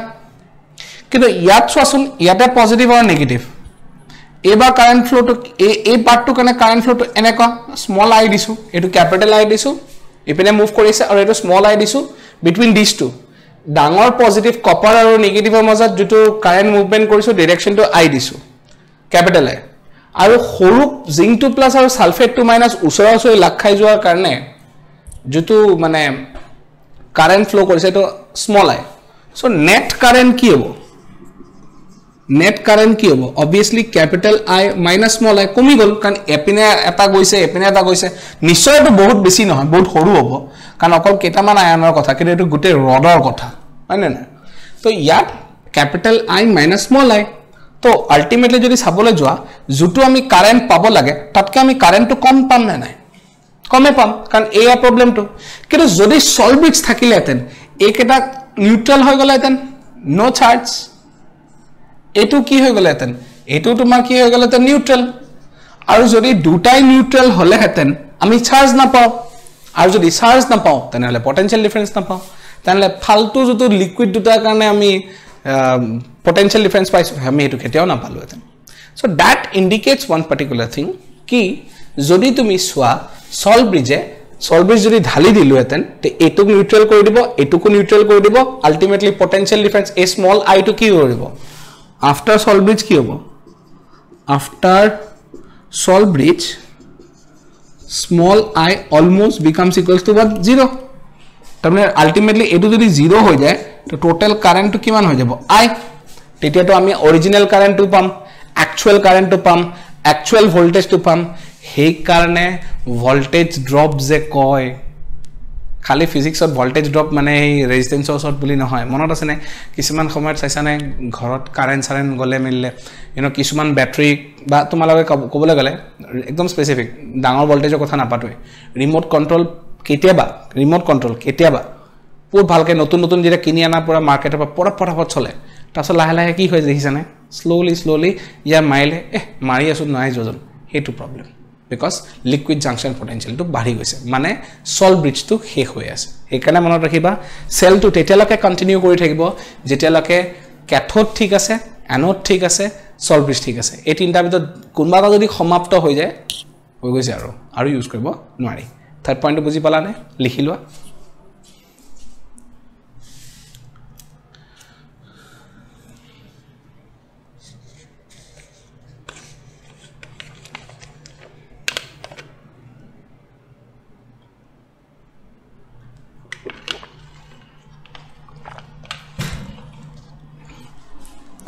কিন্তু ইয়াত চোৱাচোন ইয়াতে পজিটিভ আৰু নেগেটিভ এবা কারেন্ট ফ্লোটো এই পার্টটো কেনে কারেন্ট ফ্লোটো এনেকা স্মল আই দিছো এটো ক্যাপিটাল আই দিছো ইপিনে মুভ কৰিছে আৰু এটো স্মল আই দিছো বিটুইন দিস টু ডাঙৰ পজিটিভ কপাৰ আৰু নেগেটিভৰ মাজত যেটো কাৰেন্ট মুভমেন্ট কৰিছো ডাইৰেকশনটো আই দিছো ক্যাপিটাল আই আৰু সৰু জিংক 2 প্লাস আৰু সালফেট 2 মাইনাস ওচৰা-ওচৰি লাগ খাই যোৱাৰ কাৰণে যেটো মানে কাৰেন্ট ফ্লো কৰিছে তো স্মল আই সো নেট কারেন্ট কি হ'ব obviously capital I minus small I কমি গল কাৰণ এপিনে এটা গৈছে নিশ্চয় তো বহুত বেছি নহয় বহুত সৰু হ'ব কাৰণ অকল কেটামান আয়নৰ কথা কিন্তু এটো গুটে ৰডৰ কথা হয়নে না তো ইয়াত capital I minus small I তো আলটিমেটলি যদি চাবলৈ যোৱা যেটো আমি কাৰেন্ট পাব লাগে তাতকে আমি কাৰেন্টটো কম পাম না নাই কমে পাম কাৰণ এয়া প্ৰবলেমটো কিন্তু যদি সল্ভ ব্ৰিজ থাকিলেতেন এইকেটা নিউট্ৰাল হৈ গলেতেন নো চাৰ্জ এটো কি হৈ গলেতেন এটো তোমাৰ কি হৈ গলেতেন নিউট্ৰাল আৰু যদি দুটাই নিউট্ৰাল হলেহেতেন আমি চাৰ্জ না পাও আৰু যদি চাৰ্জ না পাও তেনহলে পটেনশিয়াল ডিফাৰেন্স না পাও তেনহলে ফালতু যেটো লিকুইড দুটাৰ কাৰণে আমি পটেনশিয়াল ডিফারেন্স পাইছো আমি এটো কেতিয়াও না পালোতেন so that indicates one particular thing কি যদি তুমি সোয়া সল্ভ ব্রিজ যদি ঢালি দিলুতেন তে এটুক নিউট্রাল কৰি দিব এটুকু নিউট্ৰাল কৰি দিব ultimately potential difference a small I two কি কৰি দিব after solve bridge কি হবো after solve bridge small I almost becomes equals to what 0 তারমানে আলটিমেটলি এটো যদি 0 হৈ যায় তো টোটাল কারেন্ট তো কিমান হৈ যাব I তেতিয়া তো আমি অরিজিনাল কারেন্ট তো পাম অ্যাকচুয়াল কারেন্ট তো পাম অ্যাকচুয়াল ভোল্টেজ তো পাম সেই কারণে ভোল্টেজ ড্রপ যে কয় খালি ফিজিক্সত ভোল্টেজ ড্রপ মানে এই ৰেজিস্ট্যান্সৰ ওচৰত বুলি নহয় মনত আছে নে কিছুমান সময়ত চাইছানে ঘৰত কাৰেন্ট সাৰেন্ট গলে মিললে কিছুমান ব্যাটাৰি বা তোমালোকে কবলে গলে একদম স্পেসিফিক ডাঙৰ ভোল্টেজৰ কথা নাপাটোই ৰিমোট কন্ট্ৰোল কেতিয়াবা বহুত ভালকে নতুন যেটা কিনি আনা পুৰা মাৰ্কেটৰ পৰা পৰাপট চলে তাৰছত লাহে লাহে কি হৈ দেখিছানে স্লোলি ইয়া মাইলে মাৰি আছো নাই যোজন হেতু problem because liquid junction potential to বাঢ়ি গৈছে মানে সল্ভ ব্ৰিজ to শেষ হৈ আছে এইকাৰণে মনত ৰাখিবা সেল to তেতিয়ালৈকে কন্টিনিউ কৰি থাকিব যেতিয়ালৈকে ক্যাথোড ঠিক আছে এনোড ঠিক আছে সল্ভ ব্ৰিজ ঠিক আছে এই তিনটা ভিতৰত কোনবাটা যদি সমাপ্ত হৈ যায় হৈ গৈছে আৰু ইউজ কৰিব নোৱাৰি থাৰ্ড পইণ্টটো বুজি পালানে লিখি লোৱা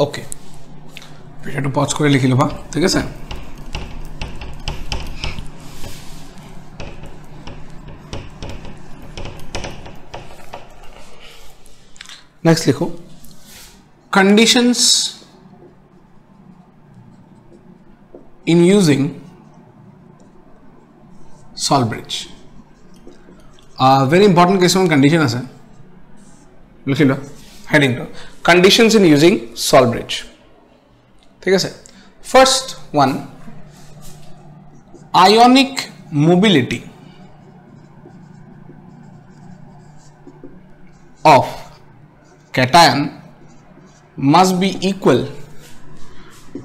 ओके ভিডিওটো পজ কৰি লিখি লবা ঠিক আছে नेक्स्ट लिखो conditions in using salt bridge very important केसुमान कंडीशन আছে लिखि लो हेडिंग तो conditions in using salt bridge ठीक है first one ionic mobility of cation must be equal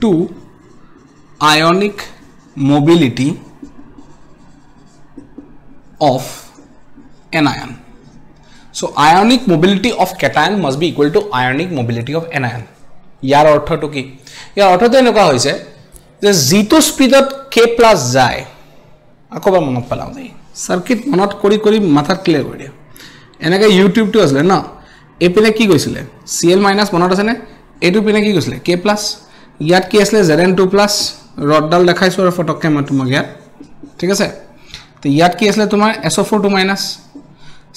to ionic mobility of anion. So ionic mobility of cation must be equal to ionic mobility of anion. यार अर्थ तो की यार अर्थ तो एनेका होइसे जे जितो स्पीडत k plus जाय अकोबा मनत पलाउ दे circuit मनत करी करी माथा क्लियर कर दिया एनेका यूट्यूब तो असले ना एपिने की গৈছিলে Cl माइनस মনত আছে নে এটু পিনে কি গৈছিলে K প্লাস ইয়াত কি আসলে Zn2 প্লাস রডডাল দেখাইছো আর ফটককে মই তোমাক ইয়াত ঠিক আছে তো ইয়াত কি আসলে তোমার SO4 2 minus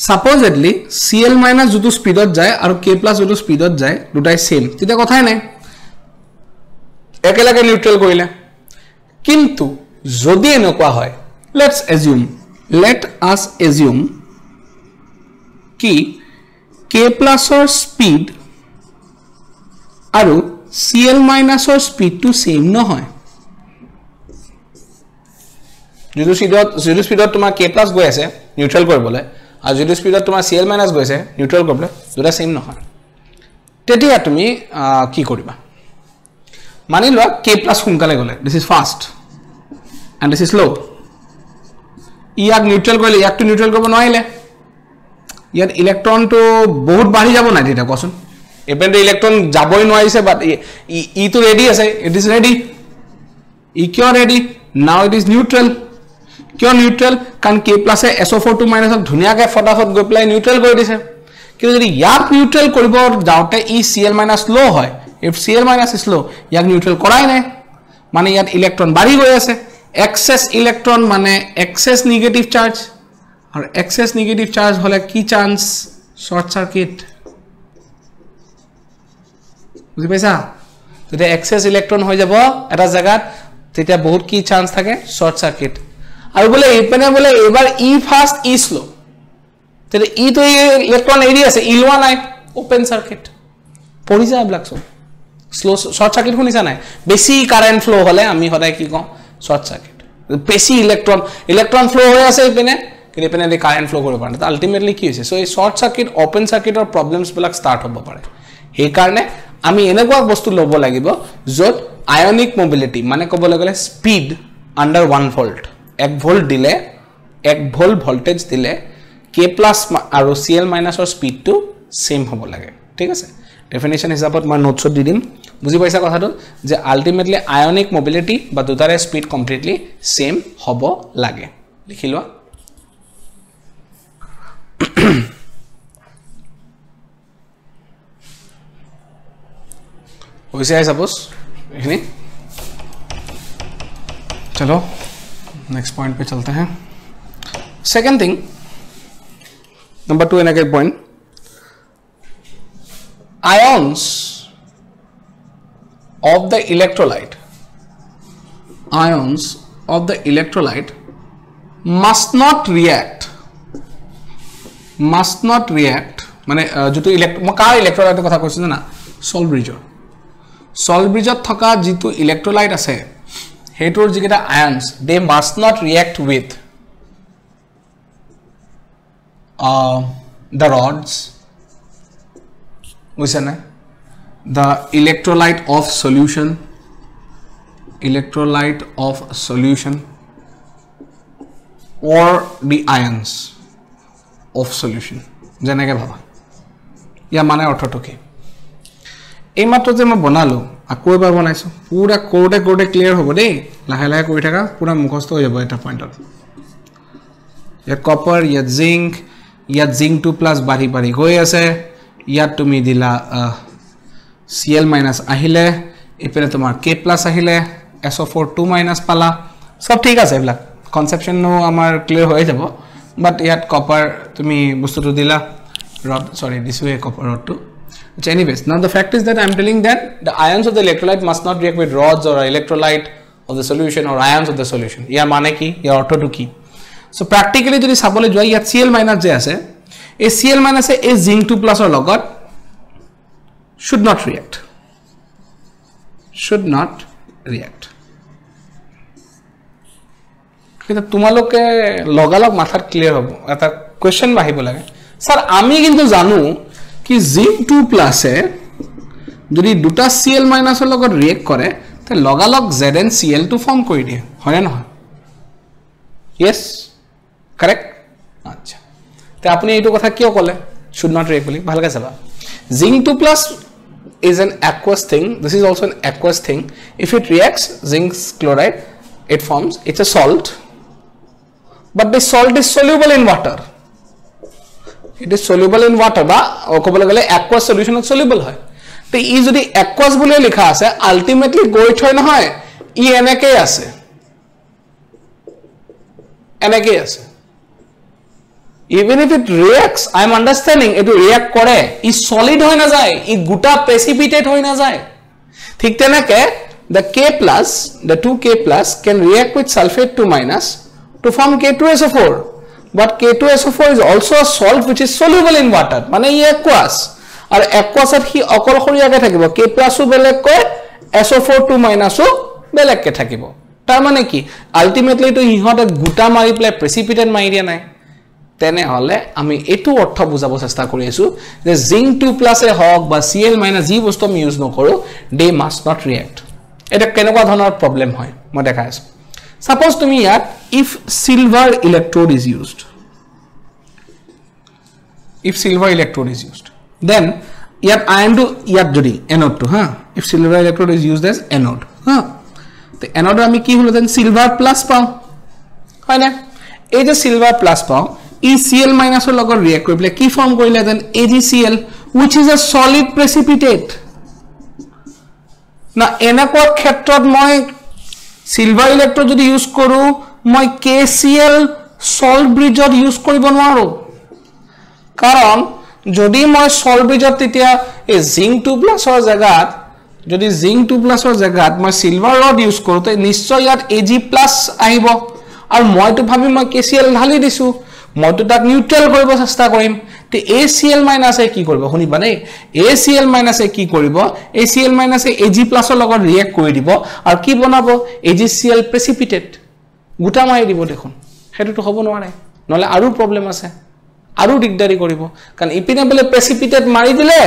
supposedly Cl minus যুটো স্পিডত যায় আর K প্লাস যুটো স্পিডত যায় দুটাই সেম তিতা কথাই নাই একেলগে নিউট্রাল কইলে কিন্তু যদি এনেকুৱা হয় লেটস অ্যাজিউম কি K plus or speed আৰু Cl minus or speed to same no হয় যদি স্পিডত তোমাৰ K plus গৈ আছে নিউট্ৰাল কৰিবলে আৰু যদি স্পিডত তোমাৰ Cl minus গৈ আছে নিউট্ৰাল কৰিবলে দুটা সেম নহয় তেতিয়া তুমি কি কৰিবা মানি লোৱা K plus সোনকালে গলে this is fast and this is slow ইয়াক নিউট্রাল কৰিলে ইয়াক তো নিউট্ৰাল কৰিব নোৱাৰিলে यार इलेक्ट्रॉन तो बहुत बाढ़ी যাব না এটা কোন এপেন্ড ইলেক্ট্রন যাবই নয়ছে বাট ই তো রেডি আছে ইট ইজ রেডি ই কিউ ready now it is neutral কিউ নিউট্রাল কারণ k প্লাস এ SO4 2 মাইনাস ধুনিয়াকে ফটাফট গৈ প্লাই নিউট্রাল কৰি দিছে কিন্তু যদি ইয়াক নিউট্ৰাল কৰিব যাওতে ই Cl মাইনাস লো হয় if Cl minus is low ইয়াক নিউট্রাল কৰাই নাই মানে ইয়াত ইলেক্ট্রন বাঢ়ি গৈ আছে এক্সেস ইলেক্ট্রন মানে এক্সেস নেগেটিভ চার্জ और एक्सेस नेगेटिव चार्ज होले की चांस शॉर्ट सर्किट বুঝি পাইছা যদি एक्सेस ইলেক্ট্রন হৈ যাব এটা জায়গাত তেতিয়া বহুত কি চান্স থাকে শর্ট সার্কিট আর বলে এপনে বলে এবার ই ফাস্ট ই স্লো তাহলে ই তো ইলেক্ট্রন এরিয়া আছে ই লোয়া নাই ওপেন সার্কিট পড়ি যায় black so slow short circuit শুনিছা নাই বেশি কারেন্ট ফ্লো হলে আমি হদায় কি কম শর্ট সার্কিট বেশি ইলেক্ট্রন ফ্লো হৈ আছে এপনে कि एपने दे करंट फ्लो কৰিব পাৰে তো আলটিমেটলি কি হৈছে সো এই শৰ্ট সাৰ্কিট ওপেন সাৰ্কিট और प्रॉब्लम्स বিলাক স্টাৰ্ট হ'ব পাৰে এই কাৰণে আমি এনেকুৱা বস্তু লব লাগিব যত আয়নিক মোবিলিটি মানে কবলৈ গলে স্পিড আন্ডার 1 ভোল্ট 1 ভোল্ট দিলে 1 ভোল্ট ভোল্টেজ দিলে K প্লাস আৰু Cl মাইনাসৰ স্পিড টু সেম হ'ব লাগে ঠিক আছে ডেফিনিশন হিচাপত মই নোটছত দি দিম বুজি পাইছা কথাটো যে আলটিমেটলি আয়নিক মোবিলিটি বা দুটাৰে স্পিড কমপ্লিটলি সেম হ'ব লাগে লিখি লোৱা वैसे है सपोज चलो नेक्स्ट पॉइंट पे चलते हैं सेकंड थिंग नंबर 2 एन point ions of the electrolyte must not react माने जो तो कार इलेक्ट्रोलाइट कथा কৈছো না सॉल्व ब्रिजत थका जितु इलेक्ट्रोलाइट আছে হেটোৰ জিকেটা ions they must not react with the rods বুঝছানে the electrolyte of solution or the ions of solution যেনেকে ভাবা ইয়া মানে অৰ্থটো কি এই মাত্ৰ যে মই বনালো আকৌ এবাৰ বনাইছো পুৰা কোডে ক্লিয়াৰ হ'ব দেই লাহে লাহে কৰি থাকা পুৰা মুখস্থ হৈ যাব এটা পইণ্টত ইয়াত কপাৰ ইয়াত জিংক 2+ বাঢ়ি গৈ আছে ইয়াত তুমি দিলা Cl- আহিলে ইপিনে তোমাৰ K+ আহিলে SO4 2- পালা সব ঠিক আছে এইবিলাক কনসেপশন নো আমাৰ ক্লিয়াৰ হৈ যাব বাট ইয়াত কপাৰ তুমি বস্তুটো দিলা rod sorry this way copper rod to which anyways now the fact is that I'm telling that the ions of the electrolyte must not react with rods or electrolyte of the solution or ions of the solution ইয়াৰ মানে কি ইয়াৰ অৰ্থটো কি so practically যদি চাবলৈ যোৱা ইয়াত Cl- যে আছে এই Cl- এই zinc 2+ ৰ লগত should not react কিন্তু তোমালোকে লগালগ মাথাত ক্লিয়াৰ হ'ব এটা কোৱেশ্চন বাহিব লাগে স্যার আমি কিন্তু জানো কি zinc 2+ এ যদি দুটা Cl- ৰ লগত ৰিয়েক্ট কৰে তে লগালগ ZnCl2 ফৰ্ম কৰি দিয়ে হয় না নহয় yes correct আচ্ছা তে আপুনি এইটো কথা কিয় ক'লে should not react বুলি ভালকৈ চাবা zinc 2+ is an aqueous thing this is also an aqueous thing if it reacts zinc chloride it forms it's a salt but the salt is soluble in water it is soluble in water ba okobole gele aqueous solution is soluble hoy te e jodi aqueous bole likha ase ultimately goit hoy na hoy e enake ase even if it reacts I am understanding it react kore e solid hoy na jay e guta precipitate hoy na jay thik tenake the K+ the 2K+ can react with sulfate 2- to form K2SO4 but K2SO4 is also a salt which is soluble in water মানে ই aqueous আৰু aqueousত হি অকলখৰীয়াকে থাকিব K+ ও বেলেগ কয় SO4 2- ও বেলেগকে থাকিব তাৰ মানে কি আলটিমেটলি তো ইহতে গুটা মাৰি প্লে প্ৰেচিপিটেট মাৰি দিয়া নাই তেনে হলে আমি এটো অৰ্থ বুজাব চেষ্টা কৰি আছো যে zinc 2+ এ হক বা Cl- যি বস্তু আমি ইউজ নকৰো they must not react এটা কেনেকুৱা ধৰণৰ প্ৰবলেম হয় মই দেখাই আছো suppose tumi yat if silver electrode is used then yat iron to yat jodi anode to if silver electrode is used as anode the anode ami ki holo then silver plus pao hoy na ei je silver plus pao e Cl- or logor react kori ki form korile then AgCl which is a solid precipitate na enakwa khetrot moi silver electrode যদি use কৰো মই KCl salt bridge use কৰিব নোৱাৰো কাৰণ যদি মই salt bridge তেতিয়া এই zinc 2+ ৰ জায়গাত যদি zinc 2+ ৰ জায়গাত মই silver rod ইউজ কৰো তে নিশ্চয় ইয়াত Ag+ আহিব আৰু মইতো ভাবি মই KCl ঢালি দিছো মইতো তাক নিউট্ৰেল কৰিব চেষ্টা কৰিম তে ACl- এ কি কৰিব শুনিবা নে ACl- এ কি কৰিব ACl- এ Ag+ ৰ লগত ৰিয়েক্ট কৰি দিব আৰু কি বনাব AgCl প্ৰেচিপিটেট গুটা মাৰি দিব দেখোন হেতুটো হ'ব নোৱাৰে নহলে আৰু প্ৰবলেম আছে আৰু দিগদাৰি কৰিব কাৰণ ইপিনে বলে প্ৰেচিপিটেট মাৰি দিলে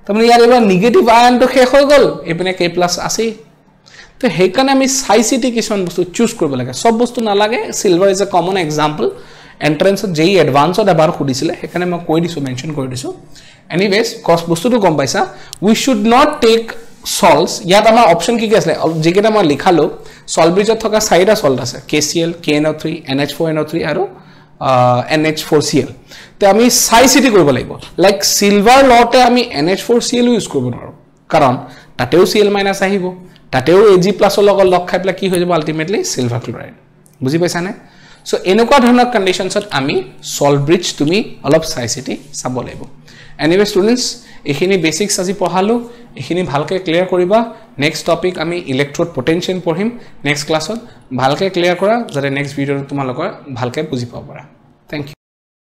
তুমি ইয়াৰ এবাৰ নেগেটিভ আয়নটো শেষ হৈ গল ইপিনে K+ আছে তো হেকানে আমি সাইচিটি কিছুমান বস্তু চুজ কৰিব লাগে সব বস্তু না লাগে silver is a common example এন্ট্ৰান্স যেই এডভান্সড এবাৰ খুদিছিলে হেকানে মই কৈ দিছো মেনশন কৰি দিছো এনিৱেজ কস বস্তুটো গম পাইছা উই শুড নট টেক সল্টস ইয়াত আমাৰ অপচন কি কি আছে যেকেটা মই লিখালো সল্ট ব্ৰিজত থকা চাৰিটা সল্ট আছে KCl KNO3 NH4NO3 আৰু NH4Cl তে আমি সাইচিটি কৰিব লাগিব লাইক সিলভাৰ লটে আমি NH4Cl ইউজ কৰিব নোৱাৰো কাৰণ তাতেও Cl- আহিব তাতেও Ag+ লগত লগ খাই প্লা কি হৈ যাব আলটিমেটলি সিলভাৰ ক্লোৰাইড বুজি পাইছা নে সো এনেকুৱা ধৰণৰ কন্ডিশনছত আমি সল্ট ব্ৰিজ তুমি অলপ সাইচিটি চাব লাগিব এনিৱে স্টুডেন্টস এখিনি বেসিক্স আজি পঢ়ালো এখিনি ভালকে ক্লিয়াৰ কৰিবা নেক্সট টপিক আমি ইলেক্ট্ৰোড পটেনশিয়াল পঢ়িম নেক্সট ক্লাছত ভালকে ক্লিয়াৰ কৰা যাতে নেক্সট ভিডিঅ তোমালোকৰ ভালকে বুজি পাব পাৰা